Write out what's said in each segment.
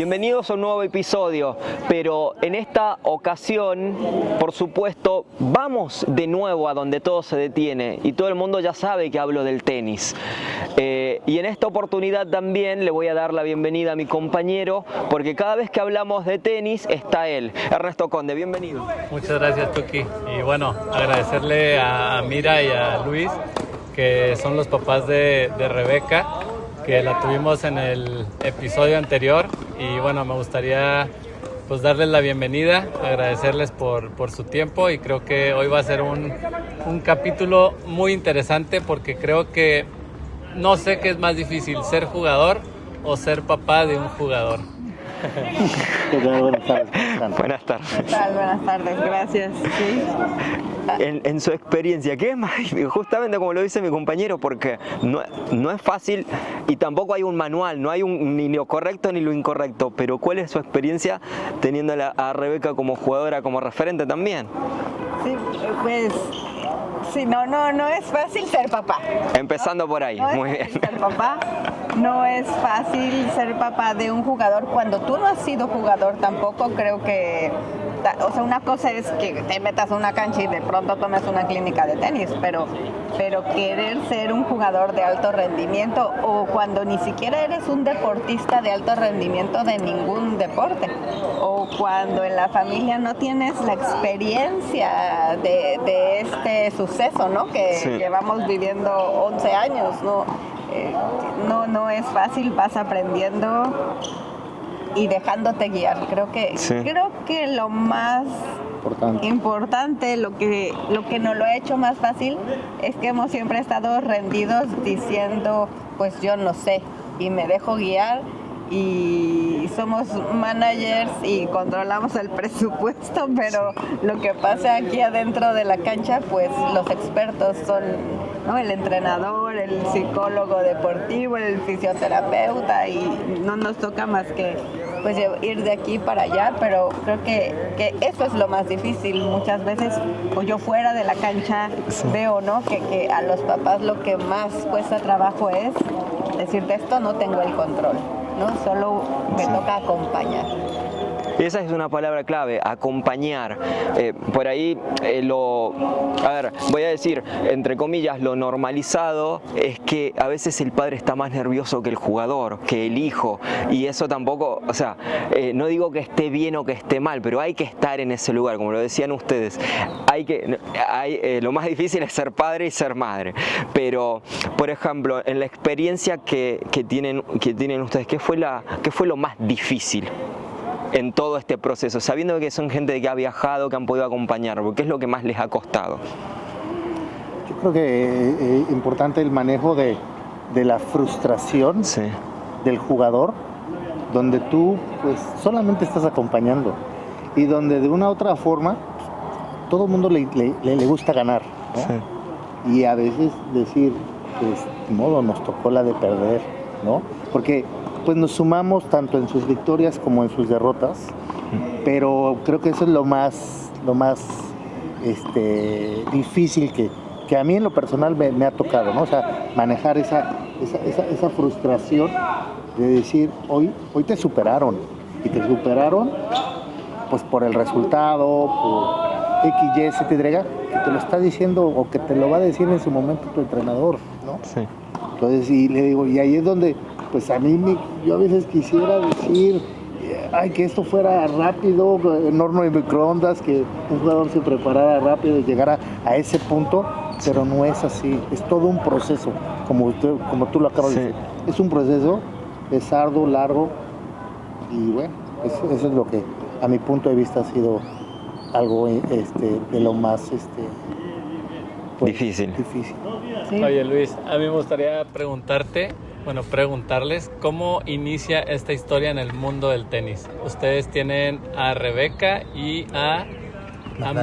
Bienvenidos a un nuevo episodio, pero en esta ocasión, por supuesto, vamos de nuevo a donde todo se detiene y todo el mundo ya sabe que hablo del tenis. Y en esta oportunidad también le voy a dar la bienvenida a mi compañero, porque cada vez que hablamos de tenis está él. Ernesto Conde, bienvenido. Muchas gracias, Tuki. Y bueno, agradecerle a Mira y a Luis, que son los papás de Rebeca, que la tuvimos en el episodio anterior. Y bueno, me gustaría pues darles la bienvenida, agradecerles por su tiempo, y creo que hoy va a ser un capítulo muy interesante, porque creo que no sé qué es más difícil, ser jugador o ser papá de un jugador. Buenas tardes. Buenas tardes. ¿Qué tal? Buenas tardes, gracias. Sí. En su experiencia, ¿qué es más? Justamente como lo dice mi compañero, porque no es fácil y tampoco hay un manual, no hay ni lo correcto ni lo incorrecto, pero ¿cuál es su experiencia teniendo a Rebeca como jugadora, como referente también? Sí, pues sí, no es fácil ser papá. Empezando por ahí, No muy es bien. fácil ser papá. No es fácil ser papá de un jugador cuando tú no has sido jugador tampoco. Creo que, o sea, una cosa es que te metas a una cancha y de pronto tomes una clínica de tenis, pero querer ser un jugador de alto rendimiento, o cuando ni siquiera eres un deportista de alto rendimiento de ningún deporte, o cuando en la familia no tienes la experiencia de este suceso, ¿no? Que Sí. llevamos viviendo 11 años, ¿no? No es fácil, vas aprendiendo y dejándote guiar. Creo que lo más importante, lo que nos lo ha hecho más fácil, es que hemos siempre estado rendidos diciendo, pues yo no sé, y me dejo guiar. Y somos managers y controlamos el presupuesto, pero lo que pasa aquí adentro de la cancha, pues los expertos son, ¿no? El entrenador, el psicólogo deportivo, el fisioterapeuta, y no nos toca más que pues ir de aquí para allá, pero creo que eso es lo más difícil. Muchas veces, o yo fuera de la cancha, veo, ¿no? que a los papás lo que más cuesta trabajo es decir, de esto no tengo el control, ¿no? Solo me toca acompañar. Esa es una palabra clave, acompañar. Por ahí voy a decir, entre comillas, lo normalizado es que a veces el padre está más nervioso que el jugador, que el hijo, y eso tampoco, o sea, no digo que esté bien o que esté mal, pero hay que estar en ese lugar, como lo decían ustedes. Lo más difícil es ser padre y ser madre, pero, por ejemplo, en la experiencia que tienen ustedes, ¿qué fue lo más difícil en todo este proceso, sabiendo que son gente que ha viajado, que han podido acompañar? ¿Qué es lo que más les ha costado? Yo creo que es importante el manejo de la frustración del jugador, donde tú pues solamente estás acompañando, y donde de una u otra forma todo el mundo le gusta ganar, ¿no? Sí. Y a veces decir, pues, de modo, nos tocó la de perder, ¿no? Porque pues nos sumamos tanto en sus victorias como en sus derrotas, pero creo que eso es lo más difícil que a mí en lo personal me ha tocado, ¿no? O sea, manejar esa frustración de decir, hoy te superaron, y te superaron pues por el resultado, por X, Y, Z, Y, que te lo está diciendo o que te lo va a decir en su momento tu entrenador, ¿no? Sí. Entonces, y le digo, y ahí es donde pues yo a veces quisiera decir, que esto fuera rápido, en horno de microondas, que un jugador se preparara rápido y llegara a ese punto, pero no es así. Es todo un proceso, como tú lo acabas de decir. Es un proceso, es arduo, largo, y bueno, eso es lo que a mi punto de vista ha sido algo de lo más difícil. Sí. Oye, Luis, a mí me gustaría preguntarles cómo inicia esta historia en el mundo del tenis. Ustedes tienen a Rebeca y a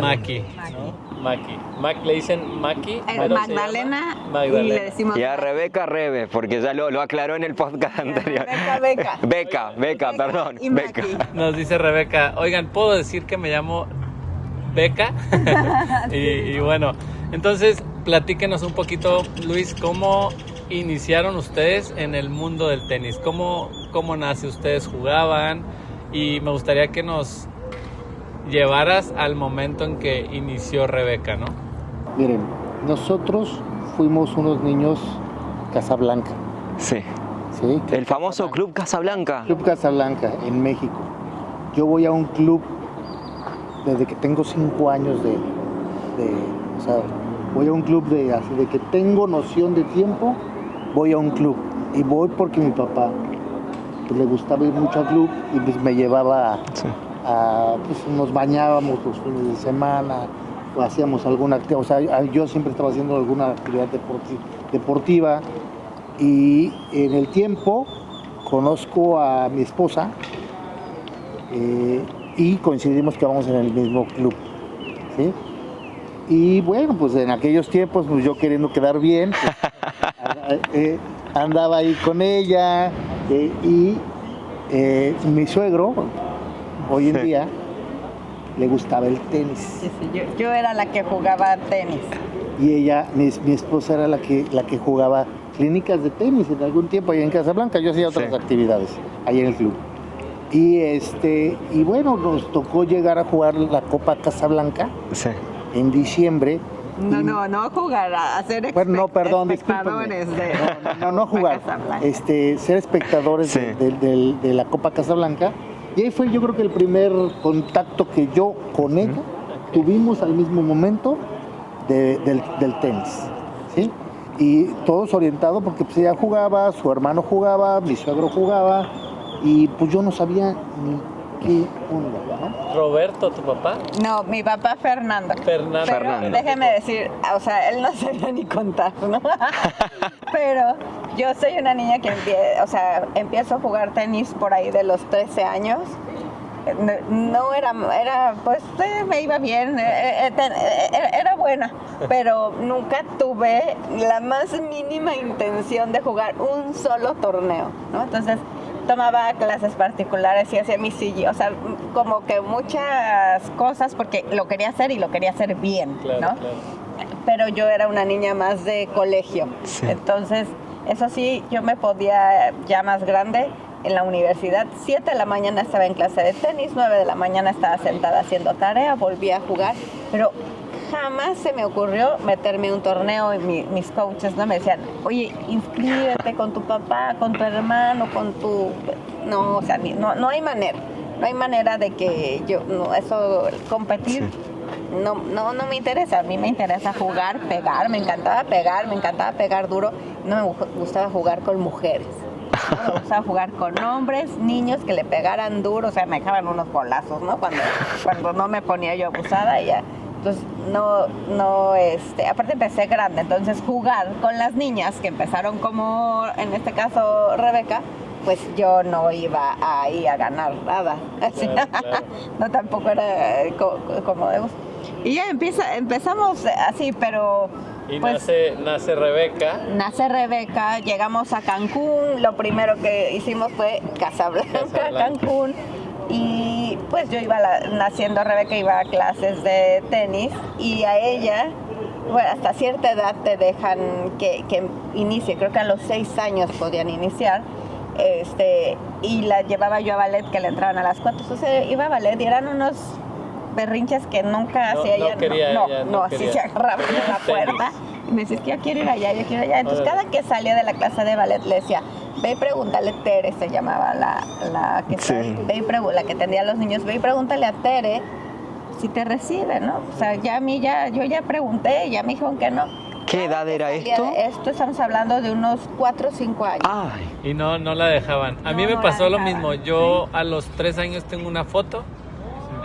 Maki, ¿no? Maki. ¿Le dicen Maki? Magdalena, y le decimos... Y a Rebeca Rebe, porque ya lo aclaró en el podcast anterior. Beca, perdón. Y Beca. Maki. Nos dice Rebeca, oigan, ¿puedo decir que me llamo Beca? y bueno, entonces platíquenos un poquito, Luis, cómo iniciaron ustedes en el mundo del tenis? ¿Cómo nace? ¿Ustedes jugaban? Y me gustaría que nos llevaras al momento en que inició Rebeca, ¿no? Miren, nosotros fuimos unos niños Casablanca. Sí. ¿Sí? El famoso Club Casablanca. Club Casablanca en México. Yo voy a un club desde que tengo 5 años o sea, voy a un club así de que tengo noción de tiempo, voy a un club. Y voy porque mi papá pues, le gustaba ir mucho al club y pues, me llevaba pues nos bañábamos los fines de semana, o hacíamos alguna actividad, o sea, yo siempre estaba haciendo alguna actividad deportiva y en el tiempo conozco a mi esposa y coincidimos que vamos en el mismo club, ¿sí? Y bueno, pues en aquellos tiempos, pues yo queriendo quedar bien, pues, andaba ahí con ella y mi suegro, hoy en día, le gustaba el tenis. Sí, yo era la que jugaba tenis. Y ella, mi esposa era la que jugaba clínicas de tenis en algún tiempo allá en Casablanca. Yo hacía otras actividades ahí en el club. Y bueno, nos tocó llegar a jugar la Copa Casablanca en diciembre. No jugar, a ser espectadores no jugar, ser espectadores de la Copa Casablanca. Y ahí fue yo creo que el primer contacto que yo con ella tuvimos al mismo momento del tenis, ¿sí? Y todos orientados porque pues ella jugaba, su hermano jugaba, mi suegro jugaba y pues yo no sabía ni qué onda, ¿no? ¿Roberto, tu papá? No, mi papá Fernando. Pero déjeme decir, o sea, él no sabía ni contar, ¿no? Pero yo soy una niña que empiezo a jugar tenis por ahí de los 13 años. No era pues me iba bien, era buena, pero nunca tuve la más mínima intención de jugar un solo torneo, ¿no? Entonces tomaba clases particulares y hacía mi silla, o sea, como que muchas cosas porque lo quería hacer y lo quería hacer bien, claro, ¿no? Claro. Pero yo era una niña más de colegio, entonces eso sí, yo me podía ya más grande. En la universidad, 7 de la mañana estaba en clase de tenis, 9 de la mañana estaba sentada haciendo tarea, volvía a jugar, pero jamás se me ocurrió meterme en un torneo y mis coaches no me decían, oye, inscríbete con tu papá, con tu hermano, con tu... No, o sea, no hay manera de que yo, eso, competir, no me interesa, a mí me interesa jugar, pegar, me encantaba pegar duro, no me gustaba jugar con mujeres. Me gustaba jugar con hombres, niños que le pegaran duro, o sea, me dejaban unos golazos, ¿no? Cuando no me ponía yo abusada y ya. Entonces, aparte empecé grande, entonces jugar con las niñas que empezaron como, en este caso, Rebeca, pues yo no iba ahí a ganar nada. Así, claro. No, tampoco era como de gusto. Y ya empezamos así, pero... Y pues, nace Rebeca. Nace Rebeca, llegamos a Cancún, lo primero que hicimos fue Casablanca. Cancún. Y pues yo naciendo Rebeca, iba a clases de tenis y a ella, bueno, hasta cierta edad te dejan que inicie, creo que a los 6 años podían iniciar. Y la llevaba yo a ballet, que le entraban a las 4, entonces iba a ballet y eran unos berrinches que nunca hacía ella. No, así se agarraba en la puerta y me decía, es que yo quiero ir allá. Entonces cada que salía de la clase de ballet le decía, ve y pregúntale, Tere se llamaba la que la que atendía a los niños, ve y pregúntale a Tere si te recibe, ¿no? O sea, yo ya pregunté, ya me dijeron que no. ¿Qué edad era esto? Esto estamos hablando de unos 4 o 5 años. Ay. Y no la dejaban. A mí me pasó lo mismo. Yo a los 3 años tengo una foto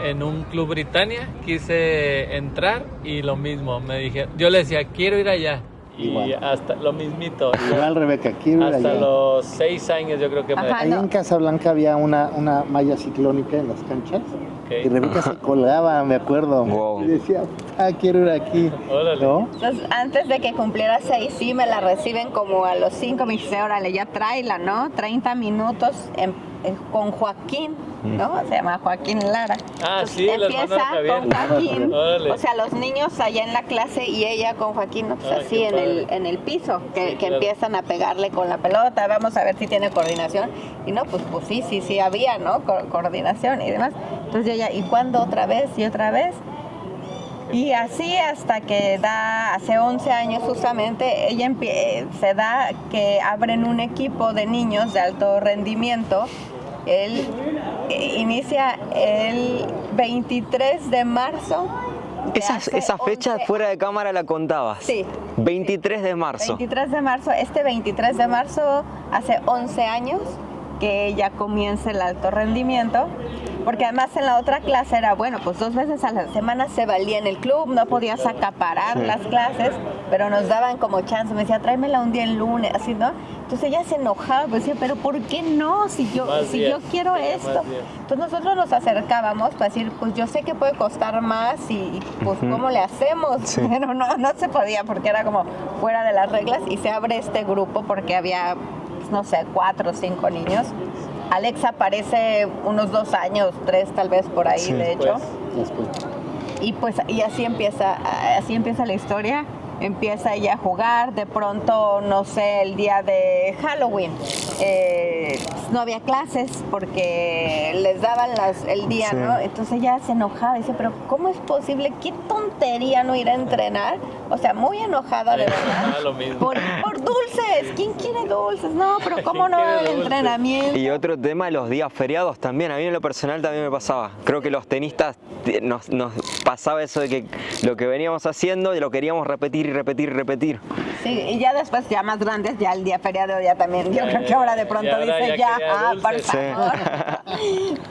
en un club Britannia, quise entrar y lo mismo, me dije, yo le decía, quiero ir allá. Y igual. Hasta lo mismito. Igual, Rebeca, quiero ir allá. Hasta los 6 años yo creo que Ahí en Casablanca había una malla ciclónica en las canchas. Okay. Y Rebeca se colgaba, me acuerdo. Wow. Y decía, quiero ir aquí. Órale. ¿No? Entonces, antes de que cumpliera 6, sí me la reciben como a los 5, me dice, órale, ya tráela, ¿no? 30 minutos con Joaquín, ¿no? Se llama Joaquín Lara. Entonces, sí, empieza con Joaquín, Órale. o sea, los niños allá en la clase y ella con Joaquín, ¿no? Pues así en el piso, que empiezan a pegarle con la pelota, vamos a ver si tiene coordinación, y no, pues sí había, ¿no? Coordinación y demás. Entonces ella, ¿y cuándo otra vez? Y otra vez. Y así hasta que hace 11 años justamente, ella se da que abren un equipo de niños de alto rendimiento. Él inicia el 23 de marzo. Esa fecha fuera de cámara la contabas. Sí. 23 de marzo. 23 de marzo. Este 23 de marzo hace 11 años que ella comienza el alto rendimiento. Porque además en la otra clase era, bueno, pues 2 veces a la semana se valía en el club, no podías acaparar las clases, pero nos daban como chance, me decía, tráemela un día el lunes, así, ¿no? Entonces ella se enojaba, pues decía, pero ¿por qué no? Si yo quiero esto. Entonces nosotros nos acercábamos para decir, pues yo sé que puede costar más y pues ¿cómo le hacemos? Sí. Pero no se podía porque era como fuera de las reglas y se abre este grupo porque había, no sé, 4 o 5 niños. Alexa aparece unos 2 años, 3 tal vez por ahí, de hecho. Y así empieza la historia. Empieza ella a jugar, de pronto, no sé, el día de Halloween, no había clases porque les daban el día, ¿no? Entonces ella se enojaba, dice, pero ¿cómo es posible? ¿Qué tontería no ir a entrenar? O sea, muy enojada de verdad. Lo mismo. Por dulces, ¿quién quiere dulces? No, pero ¿cómo no el entrenamiento? Y otro tema, los días feriados también, a mí en lo personal también me pasaba. Creo que los tenistas nos pasaba eso de que lo que veníamos haciendo y lo queríamos repetir. Sí, y ya después, ya más grandes, ya el día feriado ya también, yo creo que ahora de pronto dice por favor.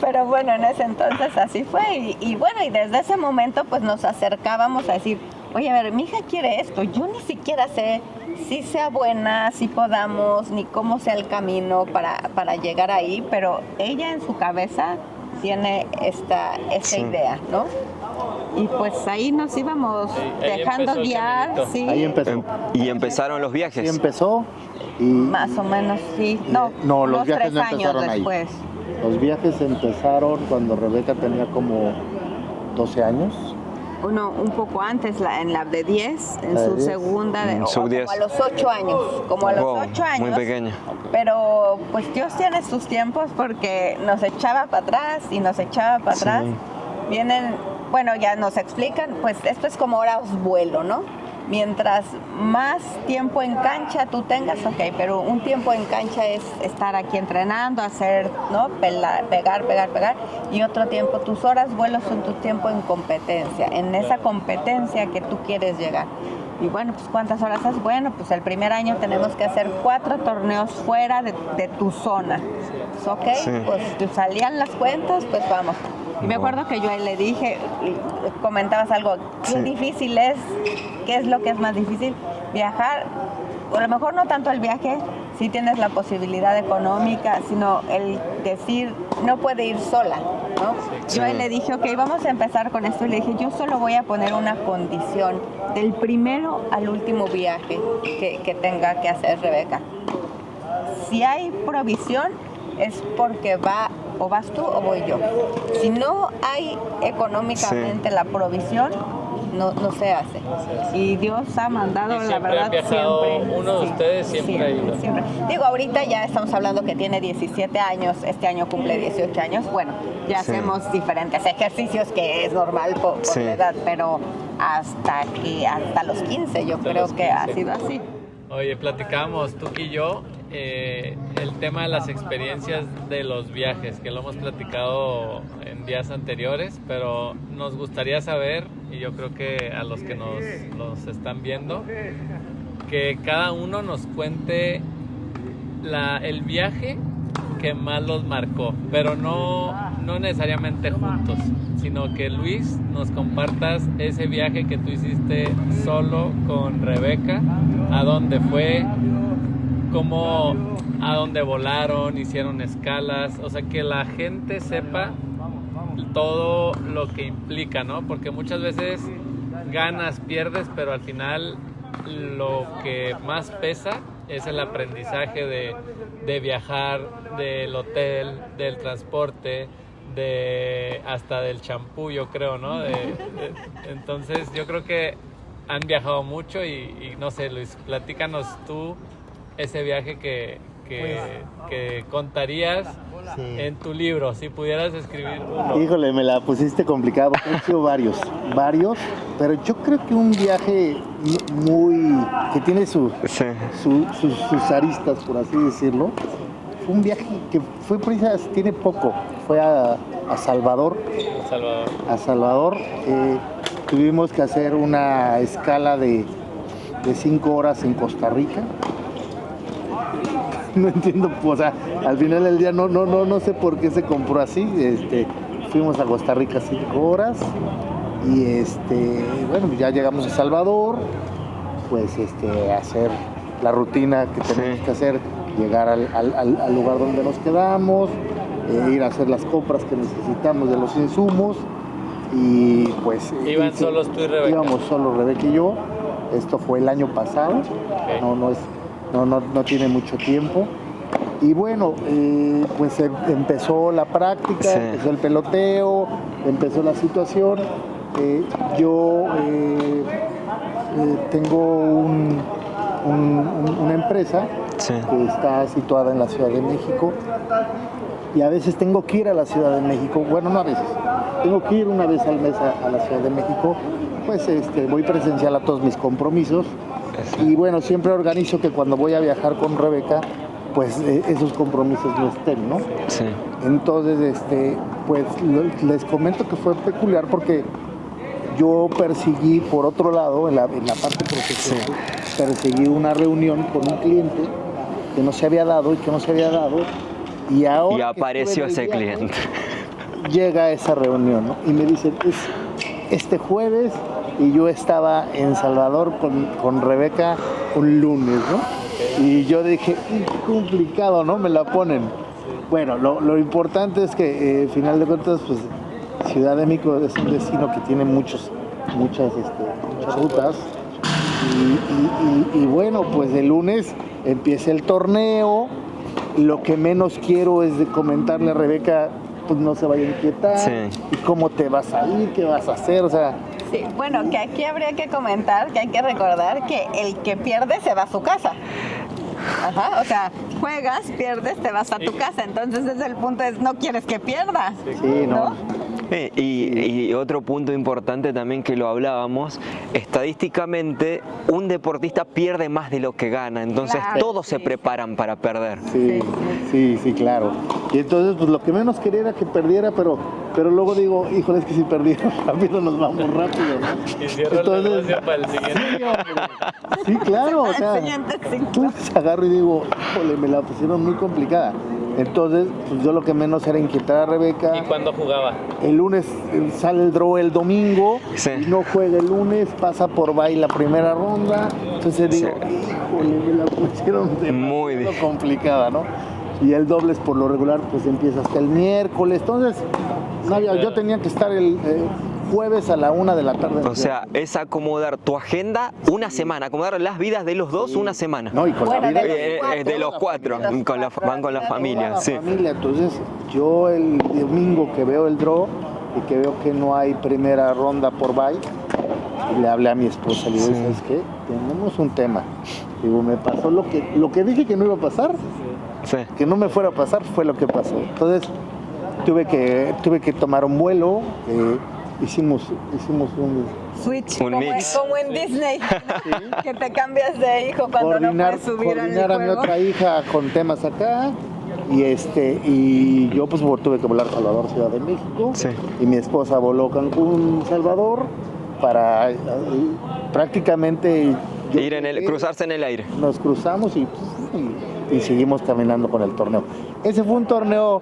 Pero bueno, en ese entonces así fue, y bueno, y desde ese momento pues nos acercábamos a decir, oye, a ver, mi hija quiere esto, yo ni siquiera sé si sea buena, si podamos, ni cómo sea el camino para llegar ahí, pero ella en su cabeza tiene esta idea, ¿no? Y pues ahí nos íbamos dejando guiar. Sí. Ahí empezó. Y empezaron los viajes. Sí empezó. Y más o menos, sí. No, los viajes 3 no años empezaron después. Ahí. Los viajes empezaron cuando Rebeca tenía como 12 años. Uno un poco antes, en la de 10, en su 10. segunda, Sub 10. como a los 8 años. Como a los 8 años. Muy pequeña. Pero pues Dios tiene sus tiempos porque nos echaba para atrás y nos echaba para atrás. Vienen, bueno, ya nos explican, pues esto es como horas vuelo, ¿no? Mientras más tiempo en cancha tú tengas, ok, pero un tiempo en cancha es estar aquí entrenando, hacer, ¿no? Pegar, y otro tiempo, tus horas vuelo son tu tiempo en competencia, en esa competencia que tú quieres llegar. Y bueno, pues ¿cuántas horas haces? Bueno, pues el primer año tenemos que hacer 4 torneos fuera de tu zona. ¿Ok? Pues salían las cuentas, pues vamos. Y me acuerdo que yo le dije, comentabas algo, qué difícil es, ¿qué es lo que es más difícil? Viajar, a lo mejor no tanto el viaje, si tienes la posibilidad económica, sino el decir, no puede ir sola, ¿no? Yo le dije, ok, vamos a empezar con esto, y le dije, yo solo voy a poner una condición, del primero al último viaje que tenga que hacer Rebeca. Si hay provisión, es porque o vas tú o voy yo. Si no hay económicamente la provisión, no se hace. Y Dios ha mandado, la verdad, siempre. Uno de ustedes siempre ha ido. Siempre. Digo, ahorita ya estamos hablando que tiene 17 años, este año cumple 18 años. Bueno, ya hacemos diferentes ejercicios, que es normal por la edad, pero hasta los 15 yo creo que ha sido así. Oye, platicamos tú y yo el tema de las experiencias de los viajes, que lo hemos platicado en días anteriores, pero nos gustaría saber, y yo creo que a los que nos están viendo, que cada uno nos cuente el viaje que más los marcó, pero no necesariamente juntos, sino que Luis nos compartas ese viaje que tú hiciste solo con Rebeca, a dónde fue, a dónde volaron, hicieron escalas, o sea, que la gente sepa todo lo que implica, ¿no? Porque muchas veces ganas, pierdes, pero al final lo que más pesa es el aprendizaje de viajar, del hotel, del transporte, hasta del champú, yo creo, ¿no? Entonces yo creo que han viajado mucho y no sé, Luis, platícanos tú ese viaje que contarías en tu libro, si pudieras escribir uno. Híjole, me la pusiste complicado, han sido varios, pero yo creo que un viaje que tiene sus aristas, por así decirlo, fue un viaje que fue tiene poco, fue a Salvador. A Salvador. Tuvimos que hacer una escala de 5 horas en Costa Rica. No entiendo, o sea, al final del día no sé por qué se compró así. Fuimos a Costa Rica 5 horas y bueno, ya llegamos a Salvador, pues hacer la rutina que tenemos que hacer, llegar al lugar donde nos quedamos, ir a hacer las compras que necesitamos de los insumos y pues... ¿Iban solos tú y Rebeca? Íbamos solo Rebeca y yo. Esto fue el año pasado, okay. No tiene mucho tiempo. Y bueno, pues empezó la práctica, sí. Empezó el peloteo, empezó la situación. Yo tengo una empresa, sí, que está situada en la Ciudad de México y a veces tengo que ir a la Ciudad de México, bueno, no a veces, tengo que ir una vez al mes a la Ciudad de México, pues voy presencial a todos mis compromisos y bueno, siempre organizo que cuando voy a viajar con Rebeca, pues esos compromisos no estén, ¿no? Sí. Entonces, pues les comento que fue peculiar porque yo perseguí, por otro lado, en la parte profesional, sí, perseguí una reunión con un cliente que no se había dado y ahora... Y apareció ese cliente. Llega esa reunión, ¿no? Y me dice, es este jueves y yo estaba en Salvador con Rebeca un lunes, ¿no? Y yo dije, qué complicado, ¿no? Me la ponen. Bueno, lo importante es que, final de cuentas, pues Ciudad de México es un destino que tiene muchas rutas. Y bueno, pues el lunes empieza el torneo. Lo que menos quiero es de comentarle a Rebeca, pues no se vaya a inquietar. Sí. ¿Y cómo te vas a ir? ¿Qué vas a hacer? O sea... Sí, bueno, que aquí habría que comentar, que hay que recordar que el que pierde se va a su casa. Ajá, o sea, juegas, pierdes, te vas a tu casa. Entonces desde el punto es, no quieres que pierdas. Sí, ¿no? Y otro punto importante también que lo hablábamos, estadísticamente un deportista pierde más de lo que gana, entonces claro, todos se preparan para perder. Sí, claro. Y entonces pues lo que menos quería era que perdiera, pero luego digo, híjole, es que si perdieron rápido nos vamos rápido, ¿no? Y cierro entonces, la para el siguiente. Sí, claro, o sea, entonces agarro y digo, híjole, me la pusieron muy complicada. Entonces, pues yo lo que menos era inquietar a Rebeca. ¿Y cuándo jugaba? El lunes sale el draw el domingo, sí, y no juega el lunes, pasa por bye la primera ronda. Entonces digo, sí, híjole, me la pusieron muy complicada, ¿no? Y el dobles por lo regular pues empieza hasta el miércoles. Entonces, yo tenía que estar el jueves a la 1 de la tarde. O sea, es acomodar tu agenda una semana, acomodar las vidas de los dos una semana. No, y con la vida de los cuatro, van con la familia. Sí. Entonces, yo el domingo que veo el draw y que veo que no hay primera ronda por bye, le hablé a mi esposa, le digo, ¿sabes qué? Tenemos un tema. Digo, me pasó lo que dije que no iba a pasar, sí, que no me fuera a pasar, fue lo que pasó. Entonces, tuve que tomar un vuelo. Hicimos un switch, un mix, como en Disney, ¿sí? Que te cambias de hijo cuando no puedes subir al juego. A mi otra hija con temas acá y yo pues tuve que volar Salvador, Ciudad de México, sí, y mi esposa voló Cancún, Salvador, para prácticamente cruzarse en el aire. Nos cruzamos y seguimos caminando con el torneo. Ese fue un torneo,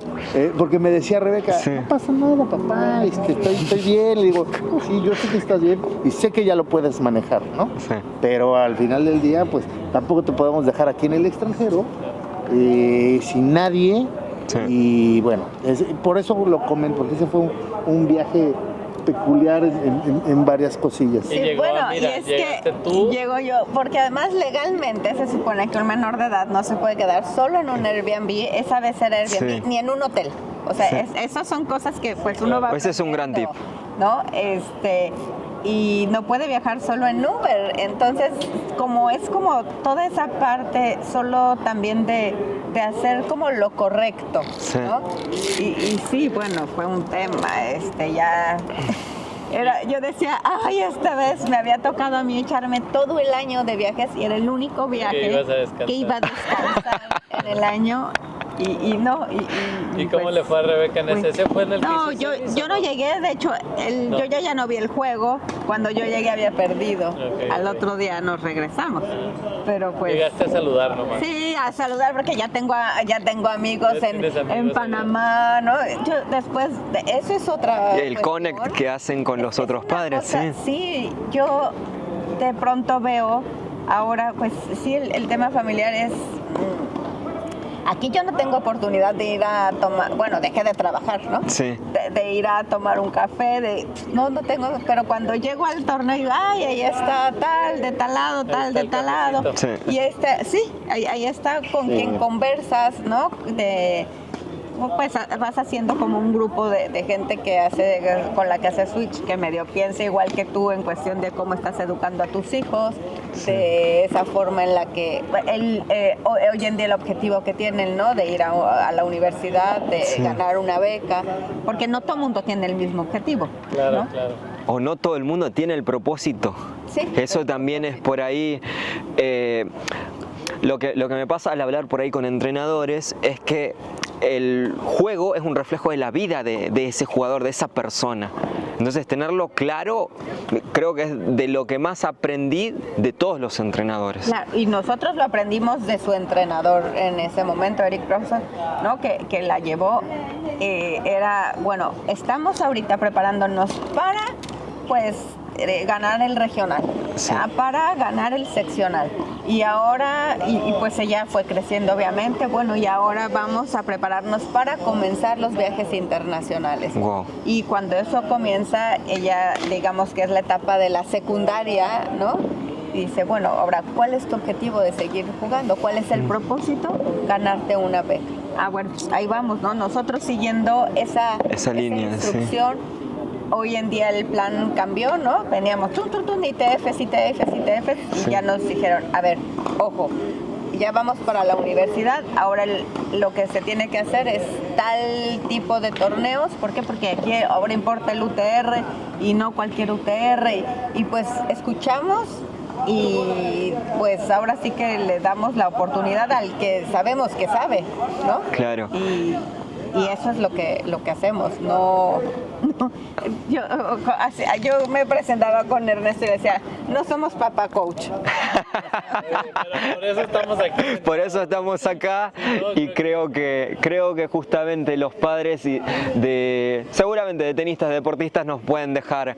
porque me decía Rebeca, sí, no pasa nada, papá, estoy bien. Le digo, sí, yo sé que estás bien y sé que ya lo puedes manejar, ¿no? Sí. Pero al final del día, pues tampoco te podemos dejar aquí en el extranjero, sin nadie. Sí. Y bueno, por eso lo comento, porque ese fue un viaje peculiar en varias cosillas. Sí, llegó, bueno, mira, y es que llego yo, porque además legalmente se supone que un menor de edad no se puede quedar solo en un Airbnb, esa vez era Airbnb, ni en un hotel. O sea, esas son cosas que pues uno va Ese es un gran tip. ¿no? Y no puede viajar solo en Uber. Entonces, como es como toda esa parte solo también de hacer como lo correcto, ¿no? Y sí, bueno, fue un tema, ya... yo decía, ay, esta vez me había tocado a mí echarme todo el año de viajes y era el único viaje que iba a descansar en el año. ¿Y cómo le fue a Rebeca en ese? ¿Se fue en el No, yo no llegué, de hecho, yo ya no vi el juego, cuando yo llegué había perdido. Al otro día nos regresamos. Pero pues... Llegaste a saludar nomás. Sí, a saludar porque ya tengo amigos en Panamá, ¿no? Yo después, eso es otra el connect que hacen con los otros padres, sí, yo de pronto veo ahora, pues sí, el tema familiar es... Aquí yo no tengo oportunidad de ir a tomar, bueno, dejé de trabajar, ¿no? Sí. De ir a tomar un café, no tengo, pero cuando llego al torneo, ahí está tal, de tal lado, tal, de tal lado. Sí. Y ahí está con quien conversas, ¿no? Pues vas haciendo como un grupo de gente con la que hace Switch, que medio piensa igual que tú en cuestión de cómo estás educando a tus hijos, de esa forma en la que hoy en día el objetivo que tienen, ¿no? De ir a la universidad, de ganar una beca, porque no todo el mundo tiene el mismo objetivo. Claro, ¿no? claro. O no todo el mundo tiene el propósito. Sí. Eso también es por ahí... Lo que me pasa al hablar por ahí con entrenadores es que el juego es un reflejo de la vida de ese jugador, de esa persona. Entonces tenerlo claro creo que es de lo que más aprendí de todos los entrenadores. Claro, y nosotros lo aprendimos de su entrenador en ese momento, Eric Robson, ¿no? que la llevó, bueno, estamos ahorita preparándonos para pues ganar el regional, para ganar el seccional. Y ahora, y pues ella fue creciendo obviamente, bueno, y ahora vamos a prepararnos para comenzar los viajes internacionales. Wow. Y cuando eso comienza, ella, digamos que es la etapa de la secundaria, ¿no? Y dice, bueno, ahora, ¿cuál es tu objetivo de seguir jugando? ¿Cuál es el propósito? Ganarte una beca. Bueno, ahí vamos, ¿no? Nosotros siguiendo esa línea, instrucción. Sí. Hoy en día el plan cambió, ¿no? Veníamos ITFs, y ya nos dijeron, a ver, ojo, ya vamos para la universidad, ahora lo que se tiene que hacer es tal tipo de torneos. ¿Por qué? Porque aquí ahora importa el UTR y no cualquier UTR, y pues escuchamos y pues ahora sí que le damos la oportunidad al que sabemos que sabe, ¿no? Claro. Y eso es lo que hacemos. Yo me presentaba con Ernesto y decía, no somos papá coach. Pero por eso estamos aquí. Por eso estamos acá, y creo que justamente los padres seguramente de tenistas, deportistas, nos pueden dejar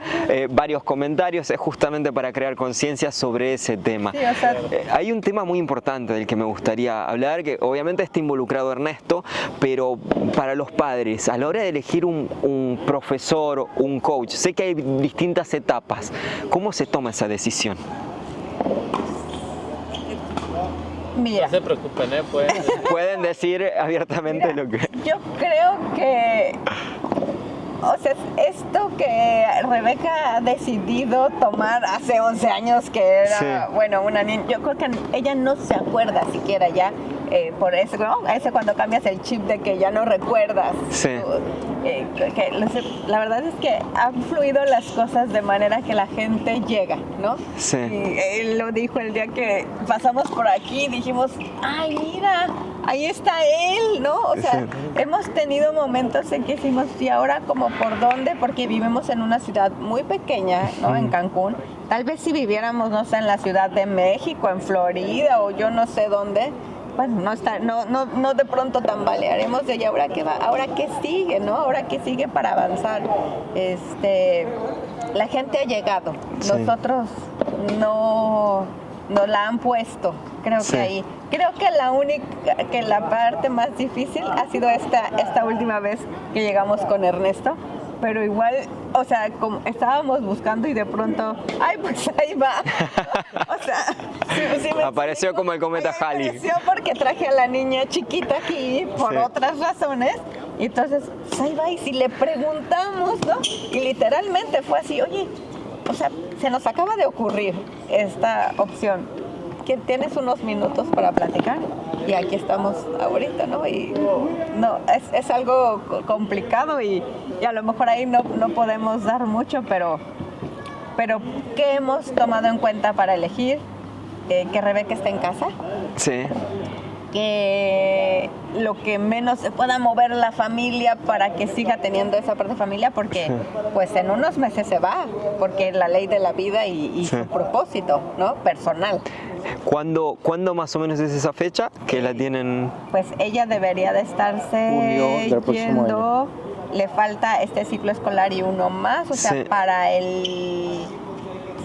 varios comentarios, es justamente para crear conciencia sobre ese tema. Sí, o sea, hay un tema muy importante del que me gustaría hablar, que obviamente está involucrado Ernesto, pero para los padres, a la hora de elegir un profesor, un coach, sé que hay distintas etapas. ¿Cómo se toma esa decisión? Mira. No se preocupen, pueden decir abiertamente lo que... Yo creo que... O sea, esto que Rebeca ha decidido tomar hace 11 años, que era, bueno, una niña, yo creo que ella no se acuerda siquiera ya, por eso, ¿no? Ese cuando cambias el chip de que ya no recuerdas. Sí. La verdad es que han fluido las cosas de manera que la gente llega, ¿no? Sí. Y él lo dijo el día que pasamos por aquí, dijimos, ay, mira, ahí está él, ¿no? O sea, hemos tenido momentos en que decimos, ¿y ahora como por dónde? Porque vivimos en una ciudad muy pequeña, ¿no? En Cancún. Tal vez si viviéramos, no sé, en la Ciudad de México, en Florida o yo no sé dónde, bueno, no de pronto tambalearemos de ella, ¿ahora qué va? ¿Ahora qué sigue, no? ¿Ahora qué sigue para avanzar? La gente ha llegado. Nosotros no la han puesto, creo que ahí. Creo que la parte más difícil ha sido esta última vez que llegamos con Ernesto, pero igual, o sea, como estábamos buscando y de pronto, ay, pues ahí va. O sea, sí apareció como el cometa Halley. Apareció porque traje a la niña chiquita aquí por otras razones. Y entonces, pues ahí va, y si le preguntamos, ¿no? Y literalmente fue así, oye, o sea, se nos acaba de ocurrir esta opción. Que tienes unos minutos para platicar y aquí estamos ahorita, ¿no? Y no, es algo complicado y a lo mejor ahí no podemos dar mucho, pero ¿qué hemos tomado en cuenta para elegir? Que Rebeca esté en casa. Sí. Que lo que menos se pueda mover la familia para que siga teniendo esa parte de familia, porque pues en unos meses se va, porque la ley de la vida y su propósito, ¿no? Personal. ¿Cuándo más o menos es esa fecha que la tienen? Pues ella debería de estarse Junio del próximo año. Le falta este ciclo escolar y uno más, o sea, para el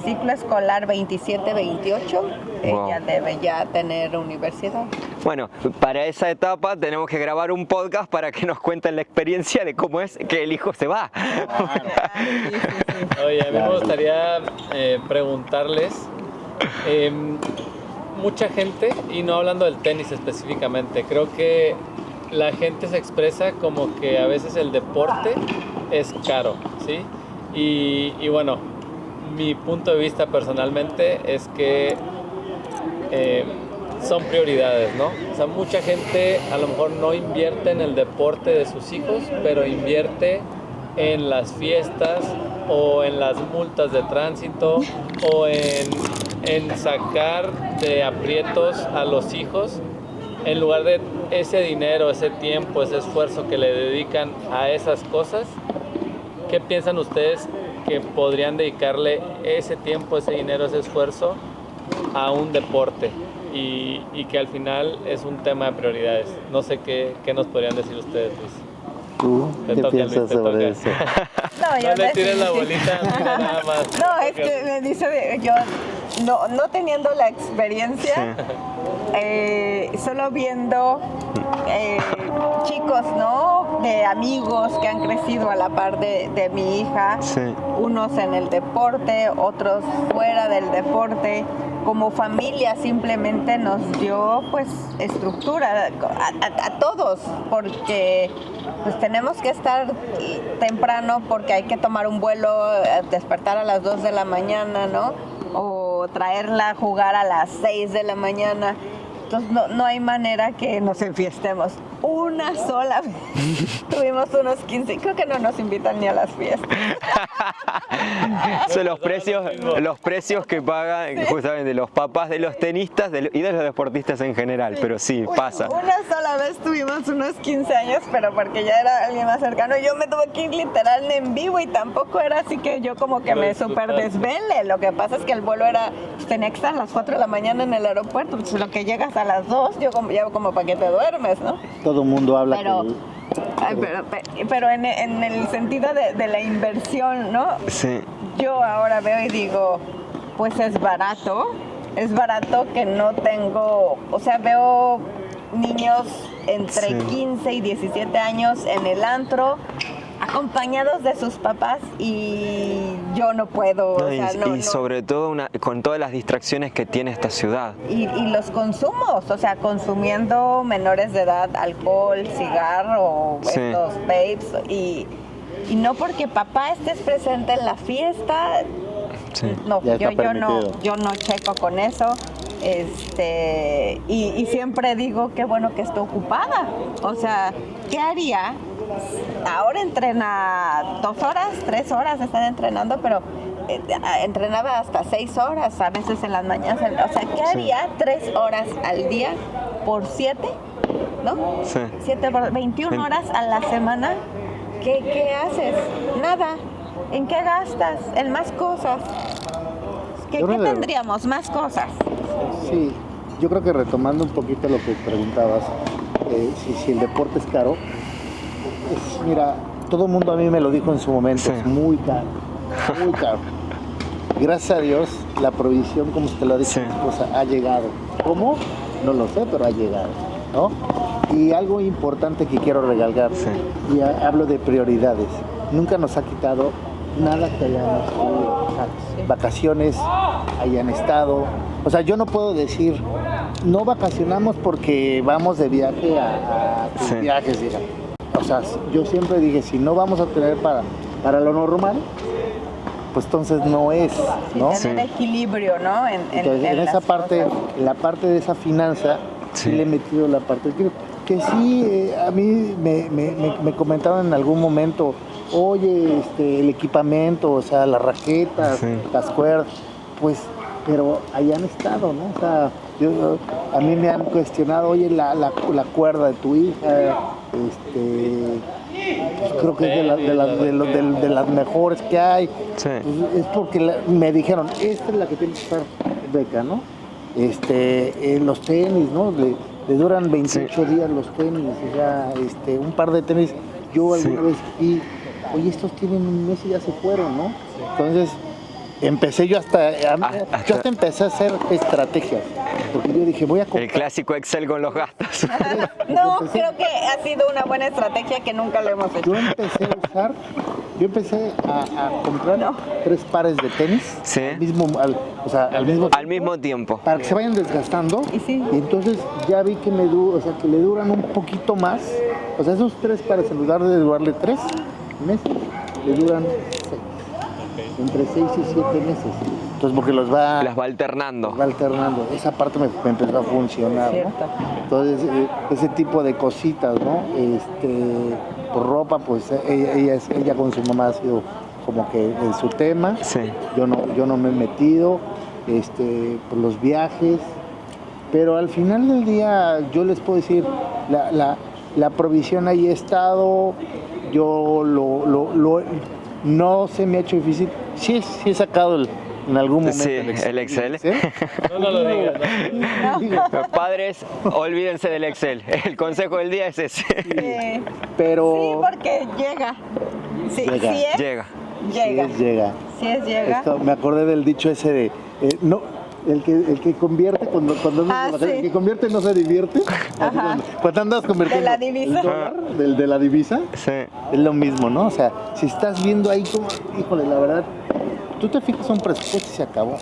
ciclo escolar 27-28, ella debe ya tener universidad. Bueno, para esa etapa tenemos que grabar un podcast para que nos cuenten la experiencia de cómo es que el hijo se va. Oye, a mí me gustaría preguntarles, mucha gente, y no hablando del tenis específicamente, creo que la gente se expresa como que a veces el deporte es caro, ¿sí? Y bueno, mi punto de vista personalmente es que son prioridades, ¿no? O sea, mucha gente a lo mejor no invierte en el deporte de sus hijos, pero invierte en las fiestas o en las multas de tránsito o en sacar de aprietos a los hijos, en lugar de ese dinero, ese tiempo, ese esfuerzo que le dedican a esas cosas. ¿Qué piensan ustedes que podrían dedicarle ese tiempo, ese dinero, ese esfuerzo a un deporte? Y que al final es un tema de prioridades. No sé qué nos podrían decir ustedes, Luis. ¿Tú qué piensas sobre eso? No le tires la bolita, mira nada más. No, es que me dice, yo no teniendo la experiencia, solo viendo chicos, ¿no? De amigos que han crecido a la par de mi hija, unos en el deporte, otros fuera del deporte. Como familia simplemente nos dio pues estructura a todos, porque pues tenemos que estar temprano porque hay que tomar un vuelo, despertar a las 2 de la mañana, ¿no? O traerla a jugar a las 6 de la mañana. Entonces no hay manera que nos enfiestemos. Una sola vez tuvimos unos 15, creo que no nos invitan ni a las fiestas. Son los precios que pagan justamente los papás de los tenistas y de los deportistas en general, pero sí, pasa. Una sola vez tuvimos unos 15 años, pero porque ya era alguien más cercano. Yo me tuve que ir literal en vivo y tampoco era así que yo como que me súper desvele. Lo que pasa es que el vuelo tenía que estar a las 4 de la mañana en el aeropuerto, pues lo que llegas a las 2, yo como para que te duermes, ¿no? Todo el mundo habla pero en el sentido de la inversión, ¿no? Sí. Yo ahora veo y digo, pues es barato que no tengo, o sea, veo niños entre 15 y 17 años en el antro, acompañados de sus papás, y yo no puedo. Sobre todo con todas las distracciones que tiene esta ciudad. Y los consumos, o sea, consumiendo menores de edad, alcohol, cigarro, estos vapes, y no porque papá estés presente en la fiesta, no, yo no checo con eso. Y siempre digo qué bueno que esté ocupada. O sea, ¿qué haría? Ahora entrena 2 horas, 3 horas están entrenando, pero entrenaba hasta 6 horas, a veces en las mañanas. O sea, ¿qué haría 3 horas al día por 7? ¿No? 7 por 21 horas a la semana. ¿Qué haces? Nada. ¿En qué gastas? En más cosas. ¿Qué tendríamos? Más cosas. Sí, yo creo que retomando un poquito lo que preguntabas, si el deporte es caro, mira, todo el mundo a mí me lo dijo en su momento, es muy caro, muy caro. Gracias a Dios, la provisión, como usted lo ha dicho, mi esposa, ha llegado. ¿Cómo? No lo sé, pero ha llegado, ¿no? Y algo importante que quiero recalcar, y hablo de prioridades. nunca nos ha quitado nada que hayamos tenido. O sea, vacaciones hayan estado. O sea, yo no puedo decir, no vacacionamos porque vamos de viaje a viajes, diga. O sea, yo siempre dije, si no vamos a tener para lo normal, pues entonces no es, ¿no? Sí, tener equilibrio, ¿no? Entonces, en esa parte, en la parte de esa finanza, sí le he metido la parte de que sí, a mí me comentaban en algún momento, oye, el equipamiento, o sea, las raquetas, las cuerdas, pues, pero ahí han estado, ¿no? O sea, a mí me han cuestionado, oye, la cuerda de tu hija, pues creo que es de las mejores que hay. Sí. Pues es porque me dijeron, esta es la que tiene que estar Beca, ¿no? Los tenis, ¿no? Le duran 28 días los tenis, o sea, un par de tenis, yo alguna vez vi, oye, estos tienen un mes y ya se fueron, ¿no? Entonces, empecé yo hasta empecé a hacer estrategias, porque yo dije, voy a comprar. El clásico Excel con los gastos. No, creo que ha sido una buena estrategia que nunca lo hemos hecho. Yo empecé a comprar 3 pares de tenis al mismo tiempo. Para que se vayan desgastando. Y entonces ya vi que que le duran un poquito más. O sea, esos 3 pares, en lugar de durarle 3 meses, le duran 6. Entre 6 y 7 meses. Entonces, porque las va alternando. Esa parte me empezó a funcionar, ¿no? Entonces, ese tipo de cositas, ¿no? Por ropa, pues ella con su mamá ha sido como que en su tema. Sí. Yo no me he metido, por los viajes. Pero al final del día, yo les puedo decir, la provisión ahí ha estado, yo no se me ha hecho difícil. Sí he sacado en algún momento el Excel. No lo digas. No. Los padres, olvídense del Excel. El consejo del día es ese. Sí. Pero... Sí, porque llega. Sí, llega. Esto, me acordé del dicho ese de... El que convierte, cuando el que convierte no se divierte. Cuando andas convirtiendo de la divisa. el dólar, de la divisa, es lo mismo, ¿no? O sea, si estás viendo ahí como, híjole, la verdad, tú te fijas un presupuesto y se acabó.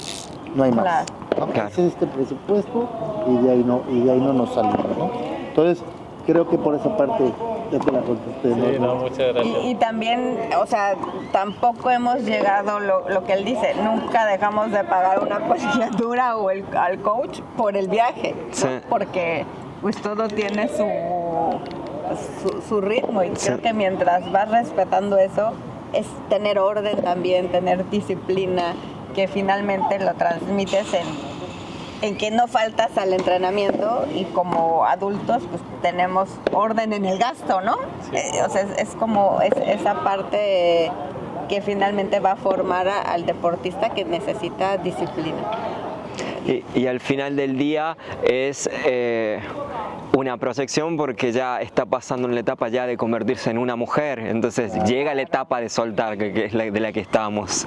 No hay más. Claro. ¿No? Claro. Ese es este presupuesto y de ahí no nos salimos, ¿no? Entonces, creo que por esa parte ya te la contesté. Sí, muchas gracias. Y también, o sea, tampoco hemos llegado, lo que él dice, nunca dejamos de pagar una colegiatura o al coach por el viaje, ¿no? Porque pues todo tiene su ritmo y creo que mientras vas respetando eso, es tener orden también, tener disciplina, que finalmente lo transmites en que no faltas al entrenamiento y como adultos pues tenemos orden en el gasto, ¿no? Sí. O sea, es como esa parte que finalmente va a formar al deportista que necesita disciplina. Y al final del día es una proyección porque ya está pasando en la etapa ya de convertirse en una mujer, entonces llega la etapa de soltar, que es de la que estábamos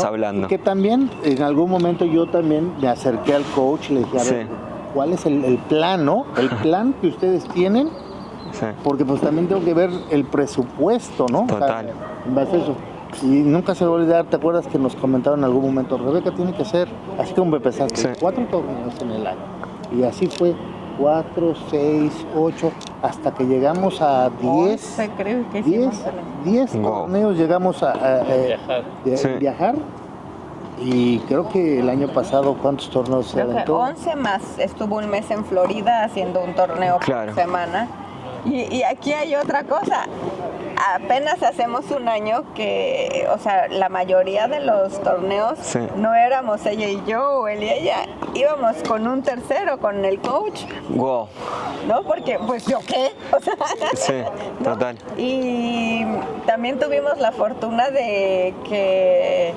hablando. Que también en algún momento yo también me acerqué al coach y le dije, a ver, ¿cuál es el plan, no? El plan que ustedes tienen, porque pues también tengo que ver el presupuesto, ¿no? Total. O sea, en base a eso. Y nunca se va a olvidar, ¿te acuerdas que nos comentaron en algún momento? Rebeca tiene que hacer, así como empezaste, 4 torneos en el año. Y así fue, 4, 6, 8, hasta que llegamos a 10. 10 torneos llegamos a viajar. Y creo que el año pasado, ¿cuántos torneos se aventó? 11 más. Estuvo un mes en Florida haciendo un torneo por semana. Y aquí hay otra cosa. Apenas hacemos un año que, o sea, la mayoría de los torneos no éramos ella y yo o él y ella, íbamos con un tercero, con el coach. Wow. ¿No? Porque, pues, ¿yo qué? O sea, total. Y también tuvimos la fortuna de que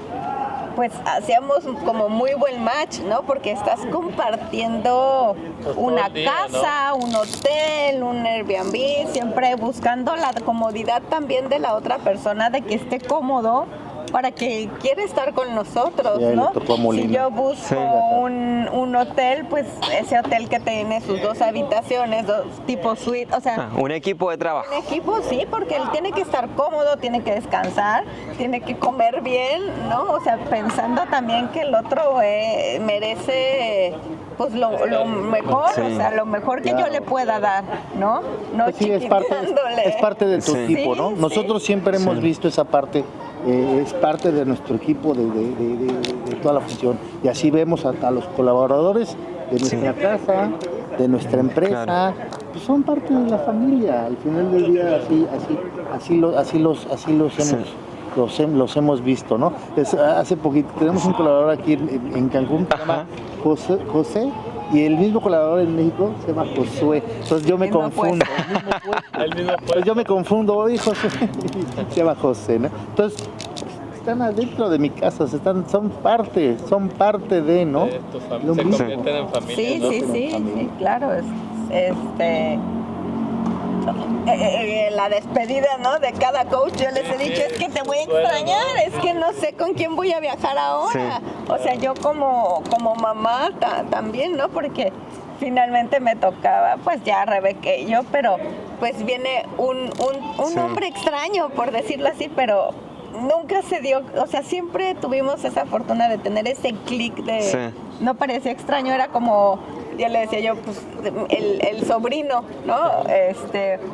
pues hacíamos como muy buen match, ¿no? Porque estás compartiendo una casa, ¿no? Un hotel, un Airbnb, siempre buscando la comodidad también de la otra persona, de que esté cómodo para que quiera estar con nosotros, Sí, ¿no? le tocó a Molina. Si yo busco un hotel, pues ese hotel que tiene sus 2 habitaciones, tipo suite, o sea... Un equipo de trabajo. Un equipo, sí, porque él tiene que estar cómodo, tiene que descansar, tiene que comer bien, ¿no? O sea, pensando también que el otro merece pues lo mejor, Sí. o sea, lo mejor que yo le pueda dar, ¿no? No Pues sí, es parte de tu Sí. equipo, ¿no? Sí, Nosotros siempre hemos Sí. visto esa parte, es parte de nuestro equipo, de toda la función. Y así vemos a los colaboradores de nuestra casa, de nuestra empresa, Claro. pues son parte de la familia. Al final del día así los hemos visto, ¿no? Hace poquito tenemos un colaborador aquí en Cancún que se llama José, y el mismo colaborador en México se llama Josué. Entonces yo me Mismo confundo. El mismo Pues yo me confundo, oye José, se llama José, ¿no? Entonces están adentro de mi casa, son parte de, ¿no? de tu Lo familia, se mismo. convierten en familia. Sí, ¿no? sí, claro. La despedida, ¿no? De cada coach, yo les he dicho, es que te voy a extrañar, es que no sé con quién voy a viajar ahora. Sí. O sea, yo como mamá también, ¿no? Porque finalmente me tocaba, pues ya Rebeca y yo, pero pues viene un Sí. hombre extraño, por decirlo así, pero nunca se dio, o sea, siempre tuvimos esa fortuna de tener ese clic de, Sí. no parecía extraño, era como, ya le decía yo, pues el sobrino, ¿no?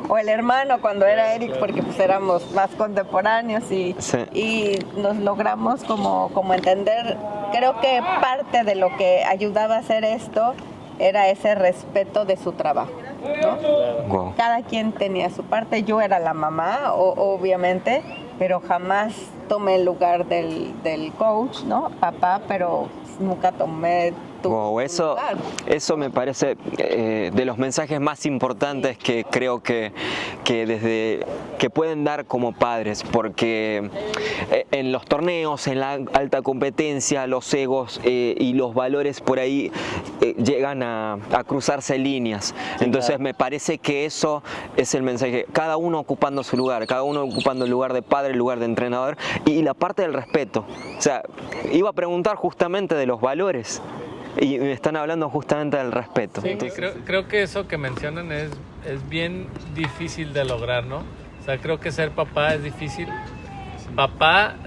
O el hermano cuando era Eric, porque pues éramos más contemporáneos y, Sí. y nos logramos como entender, creo que parte de lo que ayudaba a hacer esto era ese respeto de su trabajo, ¿no? Wow. Cada quien tenía su parte, yo era la mamá, obviamente, pero jamás tomé el lugar del coach, ¿no? Papá, pero nunca tomé tu Wow, lugar. eso me parece de los mensajes más importantes que creo que pueden dar como padres, porque en los torneos, en la alta competencia, los egos y los valores por ahí llegan a cruzarse líneas. Entonces claro. me parece que eso es el mensaje, cada uno ocupando su lugar, cada uno ocupando el lugar de padre, el lugar de entrenador y la parte del respeto. O sea, iba a preguntar justamente de los valores. Y me están hablando justamente del respeto. Sí, Entonces, creo que eso que mencionan es bien difícil de lograr, ¿no? O sea, creo que ser papá es difícil.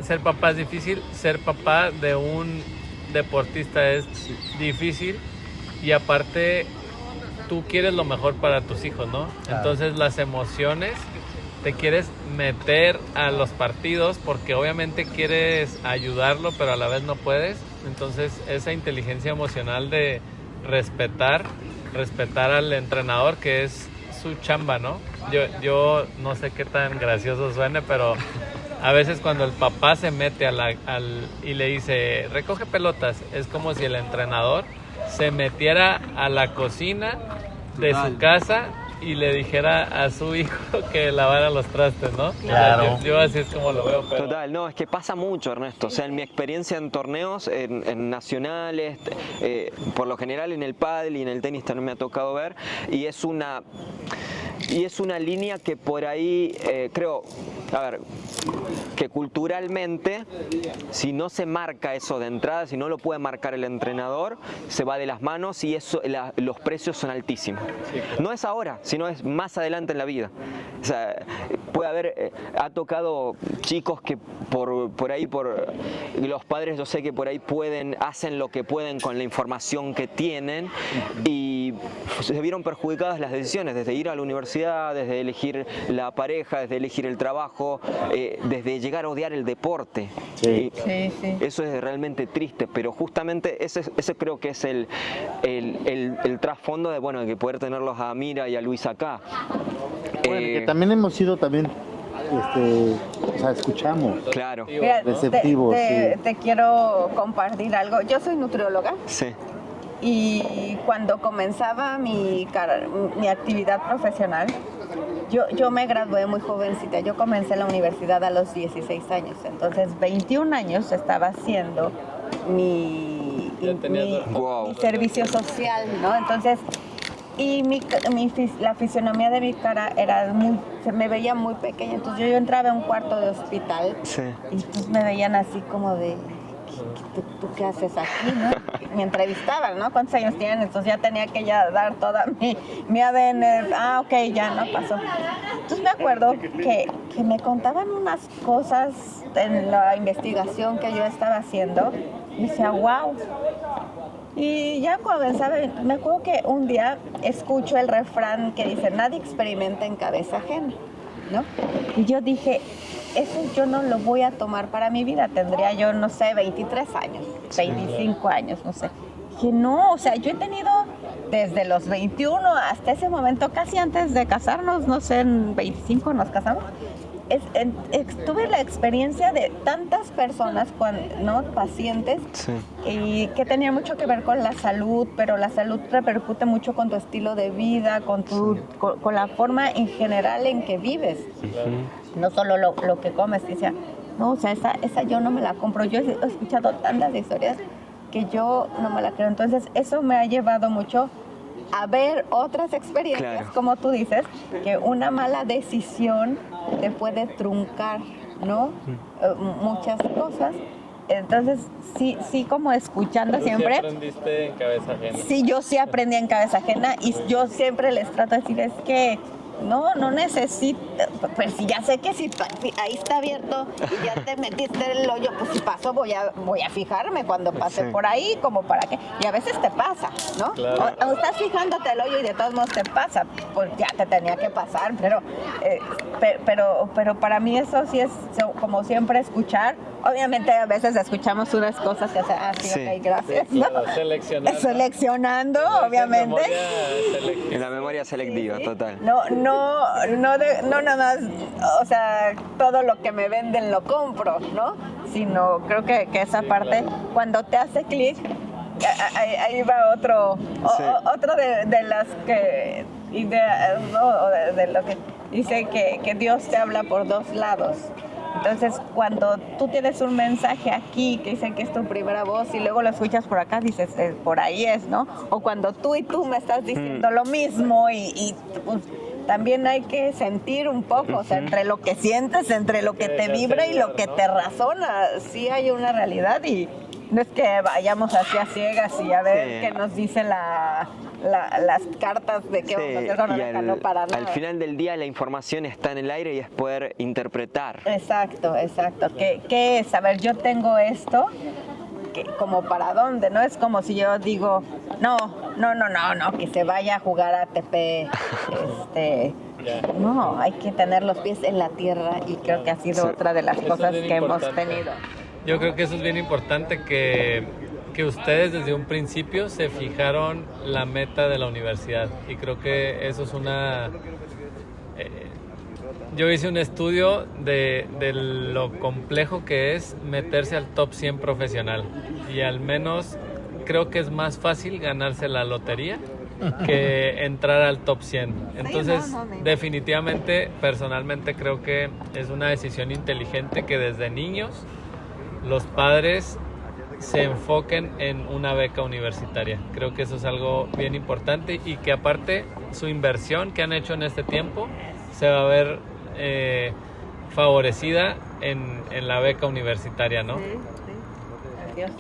Ser papá es difícil. Ser papá de un deportista es difícil. Y aparte, tú quieres lo mejor para tus hijos, ¿no? Claro. Entonces, las emociones, te quieres meter a los partidos porque obviamente quieres ayudarlo, pero a la vez no puedes. Entonces, esa inteligencia emocional de respetar al entrenador, que es su chamba, ¿no? Yo no sé qué tan gracioso suene, pero a veces cuando el papá se mete y le dice, recoge pelotas, es como si el entrenador se metiera a la cocina de su casa y le dijera a su hijo que lavara los trastes, ¿no? Claro. Yo así es como lo veo. Pero... Total, no, es que pasa mucho, Ernesto. O sea, en mi experiencia en torneos, en nacionales, por lo general en el pádel y en el tenis también me ha tocado ver, y es una línea que por ahí creo, a ver, que culturalmente, si no se marca eso de entrada, si no lo puede marcar el entrenador, se va de las manos y eso, los precios son altísimos. No es ahora, sino es más adelante en la vida. O sea, puede haber, ha tocado chicos que por ahí, los padres yo sé que por ahí hacen lo que pueden con la información que tienen y se vieron perjudicadas las decisiones, desde ir a la universidad, desde elegir la pareja, desde elegir el trabajo, desde llegar a odiar el deporte. Sí. Sí. Eso es realmente triste, pero justamente ese creo que es el trasfondo de que poder tenerlos a Mira y a Luis acá. Bueno, que también hemos sido o sea, escuchamos. Claro. Mira, Receptivos, sí. te quiero compartir algo. Yo soy nutrióloga. Sí. Y cuando comenzaba mi actividad profesional, yo me gradué muy jovencita. Yo comencé la universidad a los 16 años. Entonces, 21 años estaba haciendo mi Wow. servicio social, ¿no? Entonces, Y la fisionomía de mi cara se me veía muy pequeña. Entonces yo entraba a un cuarto de hospital y entonces me veían así como de, ¿tú qué haces aquí, no? Me entrevistaban, ¿no? ¿Cuántos años tienen? Entonces ya tenía que dar toda mi ADN. Ok, ya, no pasó. Entonces me acuerdo que me contaban unas cosas en la investigación que yo estaba haciendo y decía, wow. Y ya comenzaba, me acuerdo que un día escucho el refrán que dice, nadie experimenta en cabeza ajena, ¿no? Y yo dije, eso yo no lo voy a tomar para mi vida. Tendría yo, no sé, 23 años, 25 años, no sé. Dije, no, o sea, yo he tenido desde los 21 hasta ese momento, casi antes de casarnos, no sé, en 25 nos casamos. Tuve la experiencia de tantas personas, ¿no? Pacientes, y que tenía mucho que ver con la salud, pero la salud repercute mucho con tu estilo de vida, con la forma en general en que vives. No solo lo que comes. Decía, no, o sea, esa yo no me la compro. Yo he escuchado tantas historias que yo no me la creo. Entonces, eso me ha llevado mucho a ver otras experiencias, como tú dices, que una mala decisión te puede truncar, ¿no? Muchas cosas. Entonces, sí, como escuchando siempre. ¿Sí aprendiste en cabeza ajena? Sí, yo sí aprendí en cabeza ajena y yo siempre les trato de decir, es que no necesito, pues si ya sé que si ahí está abierto y ya te metiste en el hoyo, pues si paso voy a fijarme cuando pase por ahí, como para qué. Y a veces te pasa, ¿no? Claro. O estás fijándote el hoyo y de todos modos te pasa, pues ya te tenía que pasar, pero para mí eso sí es como siempre escuchar. Obviamente a veces escuchamos unas cosas que hacen, ok, gracias. Sí, claro, seleccionando, obviamente. En la memoria selectiva, total. No nada más, o sea, todo lo que me venden lo compro, ¿no? Sino creo que esa parte, cuando te hace clic, ahí va otro de las ideas, ¿no? de lo que dice que Dios te habla por dos lados. Entonces, cuando tú tienes un mensaje aquí que dice que es tu primera voz y luego lo escuchas por acá, dices, por ahí es, ¿no? O cuando tú me estás diciendo lo mismo y pues, también hay que sentir un poco, o sea, entre lo que sientes, entre lo que te vibra y lo que te razona, sí hay una realidad y no es que vayamos hacia ciegas y a ver qué nos dice las cartas de qué vamos a hacer con Rebeca, no para nada. Al final del día la información está en el aire y es poder interpretar. Exacto. ¿Qué es? A ver, yo tengo esto, como para dónde, ¿no? Es como si yo digo, no, que se vaya a jugar a ATP, no, hay que tener los pies en la tierra y creo que ha sido otra de las cosas que hemos tenido. Yo creo que eso es bien importante, que ustedes desde un principio se fijaron la meta de la universidad y creo que eso es yo hice un estudio de lo complejo que es meterse al top 100 profesional y al menos creo que es más fácil ganarse la lotería que entrar al top 100. Entonces, definitivamente, personalmente creo que es una decisión inteligente que desde niños los padres se enfoquen en una beca universitaria. Creo que eso es algo bien importante y que aparte su inversión que han hecho en este tiempo se va a ver favorecida en la beca universitaria, ¿no?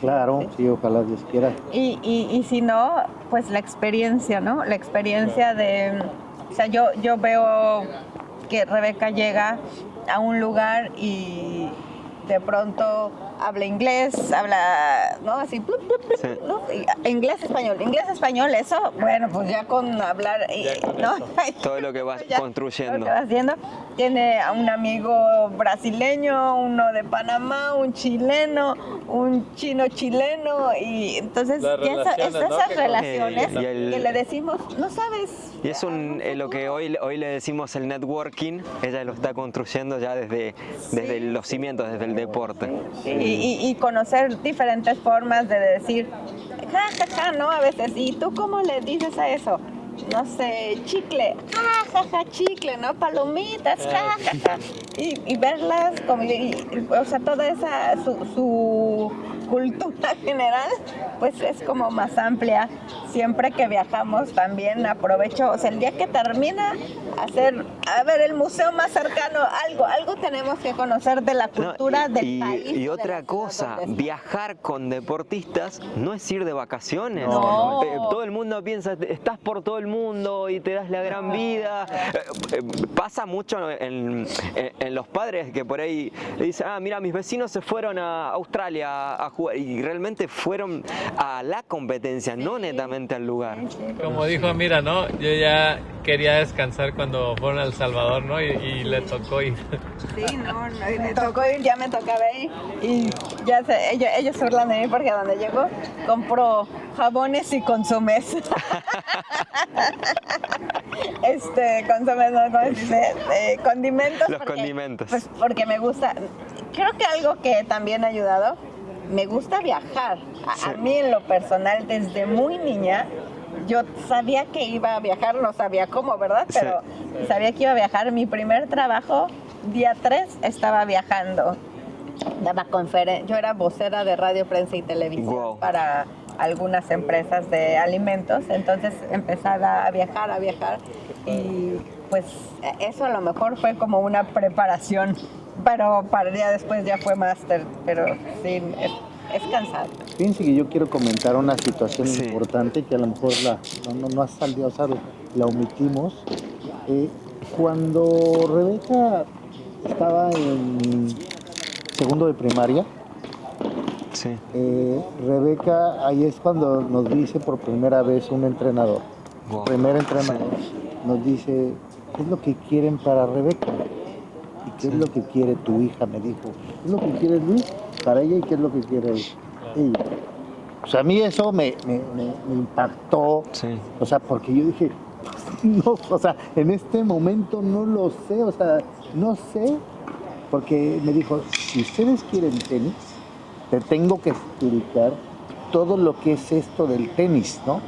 Claro, sí, ojalá Dios quiera. Y si no, pues la experiencia, ¿no? La experiencia de... O sea, yo veo que Rebeca llega a un lugar y de pronto habla inglés, ¿no? Así, ¿no? Inglés, español, eso, bueno, pues ya con hablar, ¿no? Todo lo que vas construyendo. Lo que vas haciendo. Tiene a un amigo brasileño, uno de Panamá, un chileno, un chino-chileno, y entonces esas relaciones que le decimos, no sabes. Y es lo que hoy le decimos el networking, ella lo está construyendo ya desde los cimientos, desde el deporte. Y conocer diferentes formas de decir, ¿no? A veces, ¿y tú cómo le dices a eso? No sé, chicle, chicle, ¿no? Palomitas, y verlas, o sea, toda esa, cultura general, pues es como más amplia. Siempre que viajamos también aprovecho, o sea, el día que termina, a ver el museo más cercano, algo tenemos que conocer de la cultura del país. Y otra cosa, viajar con deportistas no es ir de vacaciones. No. Todo el mundo piensa, estás por todo el mundo y te das la gran vida. Pasa mucho en los padres que por ahí dicen, mira, mis vecinos se fueron a Australia a jugar, y realmente fueron a la competencia, no netamente al lugar. Como dijo Mira, ¿no? Yo ya quería descansar cuando fueron a El Salvador, ¿no? Y le tocó ir. Sí, no, me tocó ir, ya me tocaba ir. Y ya sé, ellos se burlan de mí porque donde llego compro jabones y consomés. Consomés, no, ¿cómo se dice? Condimentos. Los condimentos. Pues porque me gusta. Creo que algo que también ha ayudado, me gusta viajar. A mí en lo personal, desde muy niña, yo sabía que iba a viajar, no sabía cómo, ¿verdad? Pero sabía que iba a viajar. Mi primer trabajo, día 3, estaba viajando. Daba conferencias. Yo era vocera de radio, prensa y televisión para algunas empresas de alimentos. Entonces empezaba a viajar. Y pues eso a lo mejor fue como una preparación. Pero para el día después ya fue máster. Pero sí, es cansado. Fíjense que yo quiero comentar una situación importante que a lo mejor no ha salido, o sea, la omitimos. Cuando Rebeca estaba en segundo de primaria, Rebeca, ahí es cuando nos dice por primera vez un entrenador, primer entrenador, nos dice, ¿qué es lo que quieren para Rebeca? ¿Y qué es lo que quiere tu hija? Me dijo, ¿qué es lo que quiere Luis para ella y qué es lo que quiere ella? O sea, a mí eso me impactó, o sea, porque yo dije, no, o sea, en este momento no lo sé, o sea, no sé, porque me dijo, si ustedes quieren tenis, te tengo que explicar todo lo que es esto del tenis, ¿no?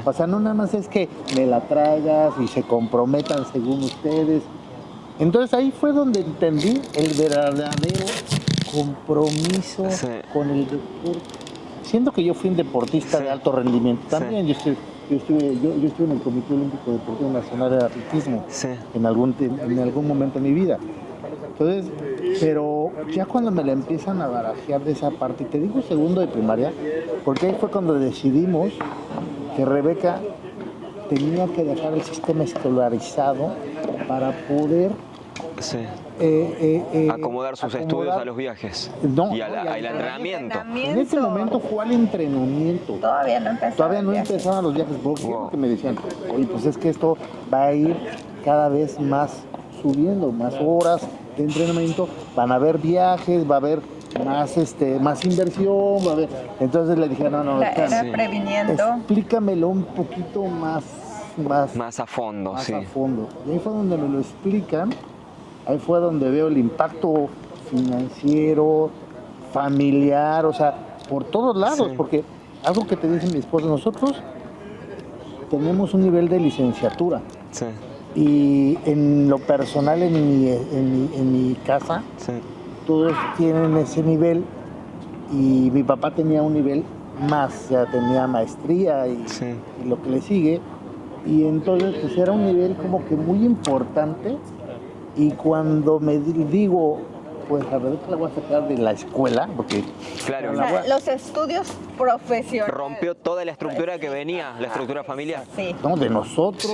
O sea, no nada más es que me la traigas y se comprometan según ustedes. Entonces ahí fue donde entendí el verdadero compromiso con el deporte. Siento que yo fui un deportista de alto rendimiento. También yo estuve en el Comité Olímpico Deportivo Nacional de Atletismo en algún momento de mi vida. Entonces, pero ya cuando me la empiezan a barajear de esa parte, y te digo segundo de primaria, porque ahí fue cuando decidimos que Rebeca tenía que dejar el sistema escolarizado para poder acomodar sus estudios a los viajes y al entrenamiento. En ese momento fue al entrenamiento. Todavía no empezaban los viajes. Porque me decían, oye, pues es que esto va a ir cada vez más subiendo, más horas de entrenamiento, van a haber viajes, va a haber más inversión, va a haber. Entonces le dije, no, era previniendo. Explícamelo un poquito más a fondo, a fondo. Y ahí fue donde me lo explican. Ahí fue donde veo el impacto financiero, familiar, o sea, por todos lados, porque algo que te dice mi esposa, nosotros tenemos un nivel de licenciatura. Y en lo personal, en mi casa, todos tienen ese nivel, y mi papá tenía un nivel más, ya tenía maestría y lo que le sigue, y entonces pues era un nivel como que muy importante. Y cuando me digo, pues a Rebeca la voy a sacar de la escuela, porque los estudios profesionales. Rompió toda la estructura que venía, la estructura familiar. No, de nosotros.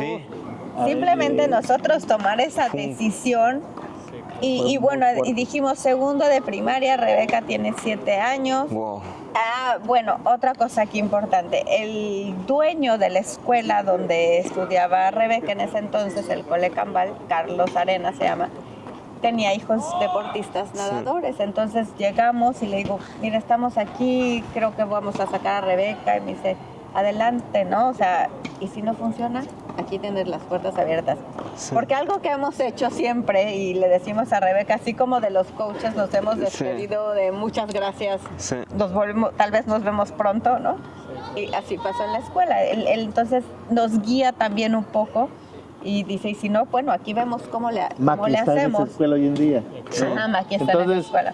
Simplemente nosotros tomar esa decisión. Y bueno, y dijimos segundo de primaria, Rebeca tiene 7 años. Bueno, otra cosa aquí importante, el dueño de la escuela donde estudiaba Rebeca en ese entonces, el Cole Cambal, Carlos Arena se llama, tenía hijos deportistas nadadores. Entonces llegamos y le digo, mira, estamos aquí, creo que vamos a sacar a Rebeca, y me dice, adelante, ¿no? O sea, y si no funciona, aquí tienes las puertas abiertas. Porque algo que hemos hecho siempre, y le decimos a Rebeca, así como de los coaches nos hemos despedido de muchas gracias, nos volvemos, tal vez nos vemos pronto, ¿no? Y así pasó en la escuela. Él entonces nos guía también un poco, Y dice, y si no, bueno, aquí vemos cómo le Maki está en esa hacemos. escuela hoy en día. Ajá, Maki está en esa escuela.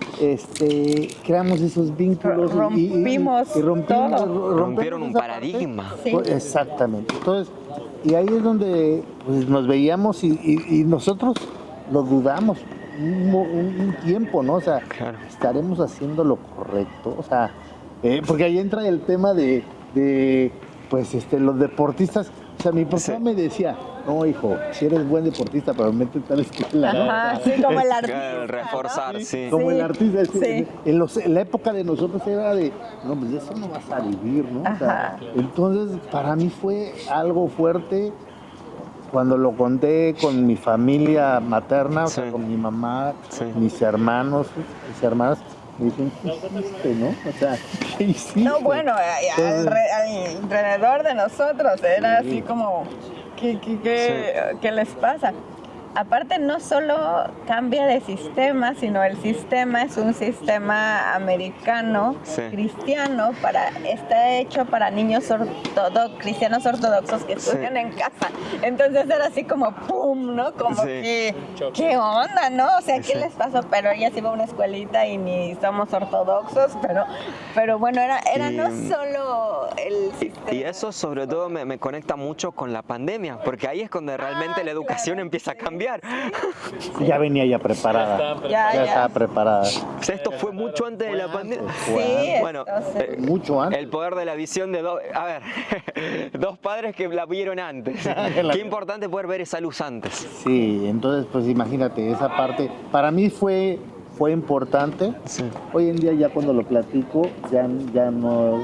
Creamos esos vínculos Rompimos todo. Rompieron un esa paradigma. parte. Sí. Pues, exactamente. Entonces, y ahí es donde pues, nos veíamos y nosotros lo dudamos un tiempo, ¿no? O sea, Claro. estaremos haciendo lo correcto. O sea, porque ahí entra el tema de pues los deportistas. O sea, mi papá me decía, no, hijo, si eres buen deportista, pero métete a la escuela, ¿no? Ajá, sí, como el artista. Claro, reforzar, ¿no? sí. Como Sí, el artista. sí. En la época de nosotros era de, no, pues eso no vas a vivir, ¿no? O sea, Ajá. entonces, para mí fue algo fuerte cuando lo conté con mi familia materna, o sea, Sí. con mi mamá, Sí. mis hermanos, mis hermanas. Me dicen, ¿qué hiciste, no? O sea, ¿qué hiciste? No, bueno, alrededor de nosotros era así como, ¿qué les pasa? Aparte, no solo cambia de sistema, sino el sistema es un sistema americano, Sí. cristiano, está hecho para niños cristianos ortodoxos que estudian en casa. Entonces era así como ¡pum!, ¿no? Como Sí. que, ¿qué onda, no? O sea, ¿qué Sí. les pasó? Pero ella se iba a una escuelita y ni somos ortodoxos, pero bueno, era Y- no solo el sistema. Y eso sobre todo me conecta mucho con la pandemia, porque ahí es cuando realmente la educación claro, empieza a cambiar. Ya venía ya preparada. Ya. Estaba preparada. O sea, esto fue mucho antes de la pandemia. Sí, Bueno, entonces, Mucho antes. el poder de la visión de dos, a ver, dos padres que la vieron antes. Qué importante poder ver esa luz antes. Sí, entonces pues imagínate, esa parte para mí fue importante. Sí. Hoy en día ya cuando lo platico ya no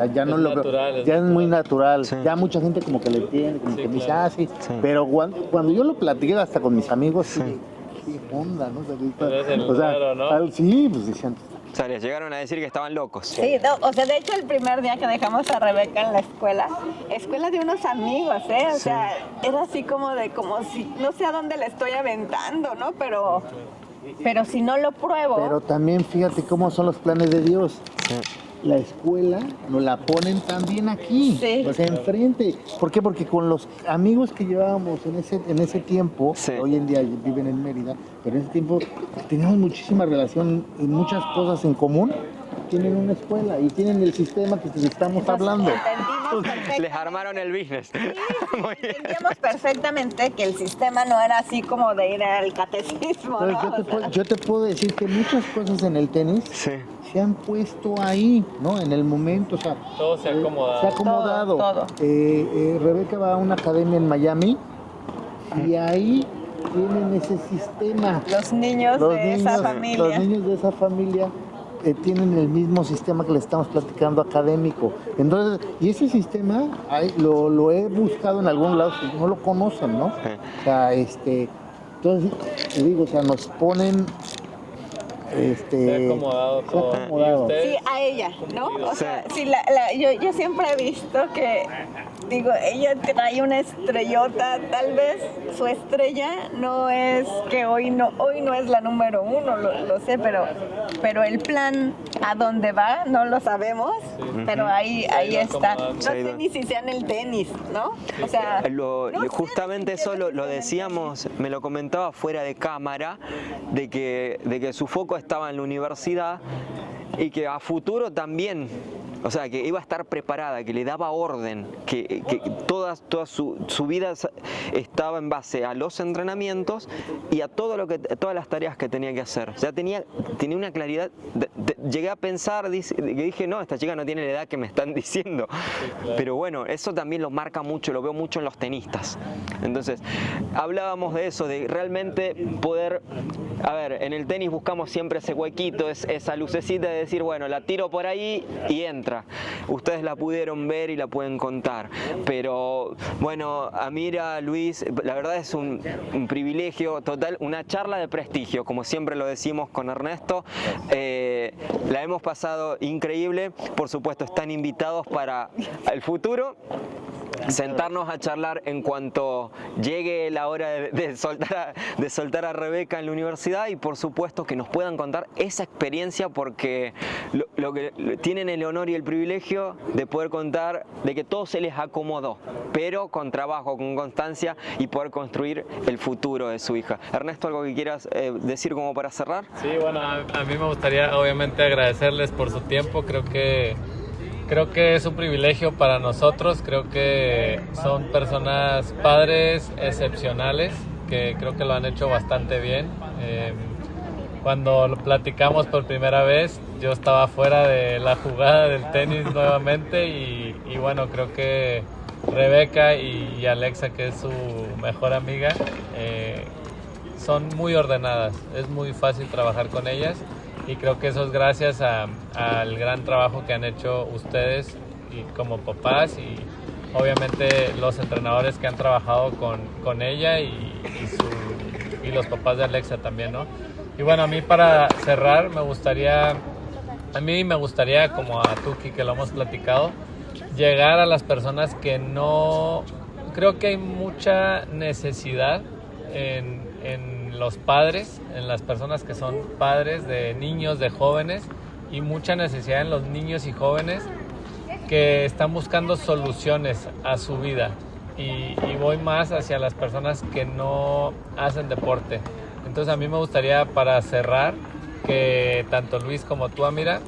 Es lo natural, ya es muy natural. Sí. Ya mucha gente como que le entiende, como Sí, que me dice, claro. sí. Sí. Pero cuando yo lo platiqué hasta con mis amigos, sí, qué onda, ¿no? Eres el raro, ¿no? Sí, pues decían, O sea, les llegaron a decir que estaban locos. sí, no, o sea, de hecho el primer día que dejamos a Rebeca en la escuela de unos amigos, O Sí. sea, era así como si, no sé a dónde le estoy aventando, ¿no? Pero si no lo pruebo, pero también fíjate cómo son los planes de Dios. Sí. La escuela nos la ponen también aquí, Sí. o sea, enfrente. ¿Por qué? Porque con los amigos que llevábamos en ese tiempo, Sí. que hoy en día viven en Mérida, pero en ese tiempo teníamos muchísima relación y muchas cosas en común. Tienen una escuela y tienen el sistema que te estamos hablando. entendimos perfectamente. Les armaron el business. Muy bien. Entendíamos perfectamente que el sistema no era así como de ir al catecismo, Entonces, ¿no? O sea, yo te puedo decir que muchas cosas en el tenis Sí. se han puesto ahí, ¿no? En el momento, o sea, Todo se ha acomodado. se ha acomodado. Todo. Rebeca va a una academia en Miami y ahí tienen ese sistema. los niños de esa Los familia. niños de esa familia tienen el mismo sistema que le estamos platicando académico. Entonces, y ese sistema lo he buscado en algún lado, si no lo conocen, ¿no? Sí. O sea, entonces, te digo, o sea, nos ponen Se ha acomodado se ha todo. acomodado. ¿Y ustedes? Sí, a ella, ¿no? O Sí. sea, sí, yo siempre he visto que, digo, ella trae una estrellota, tal vez su estrella no es que hoy no es la número uno, lo sé, pero el plan a dónde va no lo sabemos, pero ahí está. No acomodando. Se ha sé ido. ni si sea en el tenis, ¿no? O sea, no sé Justamente ni eso siquiera lo si sea en el decíamos, me lo comentaba fuera de cámara, de que su foco estaba en la universidad y que a futuro también, o sea, que iba a estar preparada, que le daba orden, que toda su vida estaba en base a los entrenamientos y a todas las tareas que tenía que hacer. O sea, tenía una claridad. Llegué a pensar, dije, no, esta chica no tiene la edad que me están diciendo. Pero bueno, eso también lo marca mucho, lo veo mucho en los tenistas. Entonces, hablábamos de eso, de realmente poder, a ver, en el tenis buscamos siempre ese huequito, esa lucecita de decir, bueno, la tiro por ahí y entra. Ustedes la pudieron ver y la pueden contar. Pero bueno, Amira, Luis, la verdad es un privilegio total, una charla de prestigio, como siempre lo decimos con Ernesto. La hemos pasado increíble. Por supuesto, están invitados para el futuro. sentarnos a charlar en cuanto llegue la hora de soltar a Rebeca en la universidad, y por supuesto que nos puedan contar esa experiencia, porque lo que tienen el honor y el privilegio de poder contar de que todo se les acomodó, pero con trabajo, con constancia, y poder construir el futuro de su hija. Ernesto, ¿algo que quieras decir como para cerrar? Sí, bueno, a mí me gustaría obviamente agradecerles por su tiempo. Creo que es un privilegio para nosotros. Creo que son personas, padres excepcionales, que creo que lo han hecho bastante bien. Cuando lo platicamos por primera vez, yo estaba fuera de la jugada del tenis nuevamente, y bueno, creo que Rebeca y Alexa, que es su mejor amiga, son muy ordenadas. Es muy fácil trabajar con ellas, y creo que eso es gracias al gran trabajo que han hecho ustedes y como papás, y obviamente los entrenadores que han trabajado con ella y los papás de Alexa también, ¿no? Y bueno, a mí para cerrar me gustaría, como a Tuki, que lo hemos platicado, llegar a las personas que no... Creo que hay mucha necesidad en los padres, en las personas que son padres de niños, de jóvenes, y mucha necesidad en los niños y jóvenes que están buscando soluciones a su vida. Y voy más hacia las personas que no hacen deporte. Entonces a mí me gustaría, para cerrar, que tanto Luis como tú, Amira,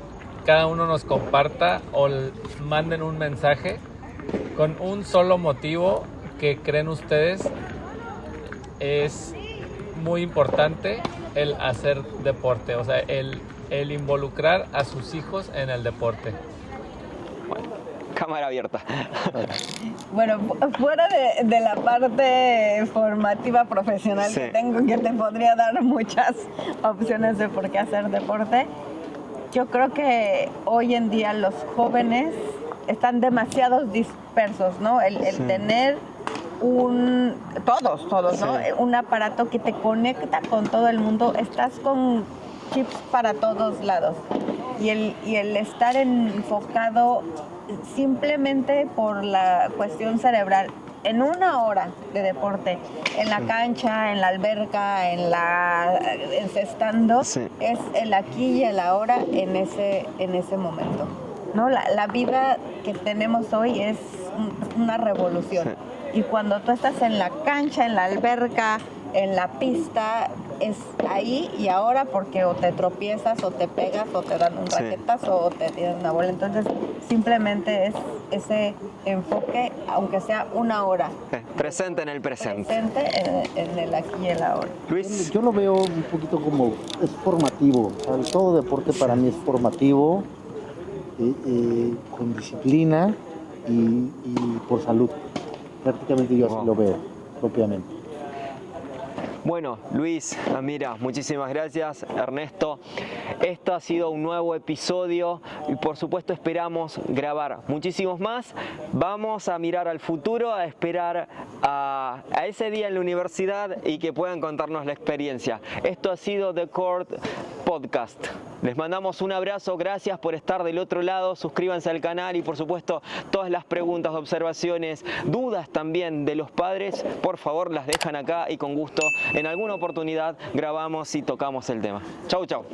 cada uno nos comparta o manden un mensaje con un solo motivo que creen ustedes es muy importante el hacer deporte, o sea, el involucrar a sus hijos en el deporte. Bueno, cámara abierta. Bueno, fuera de la parte formativa profesional que tengo, que te podría dar muchas opciones de por qué hacer deporte, yo creo que hoy en día los jóvenes están demasiado dispersos, ¿no? El tener todos, ¿no? Un aparato que te conecta con todo el mundo, estás con chips para todos lados. Y el estar enfocado simplemente por la cuestión cerebral en una hora de deporte, en la cancha, en la alberca, encestando, es el aquí y el ahora en ese momento, ¿no? La vida que tenemos hoy es una revolución. Y cuando tú estás en la cancha, en la alberca, en la pista, es ahí y ahora, porque o te tropiezas, o te pegas, o te dan un raquetazo, o te tiran una bola. Entonces, simplemente es ese enfoque, aunque sea una hora. Presente en el presente. Presente en el aquí y el ahora. Luis. Yo lo veo un poquito como, es formativo. O sea, todo deporte para mí es formativo, con disciplina y por salud. Prácticamente yo así lo veo, propiamente. Bueno, Luis, Amira, muchísimas gracias. Ernesto, esto ha sido un nuevo episodio y por supuesto esperamos grabar muchísimos más. Vamos a mirar al futuro, a esperar a ese día en la universidad y que puedan contarnos la experiencia. Esto ha sido The Court Podcast. Les mandamos un abrazo, gracias por estar del otro lado, suscríbanse al canal y por supuesto todas las preguntas, observaciones, dudas también de los padres, por favor las dejan acá y con gusto en alguna oportunidad grabamos y tocamos el tema. Chau, chau.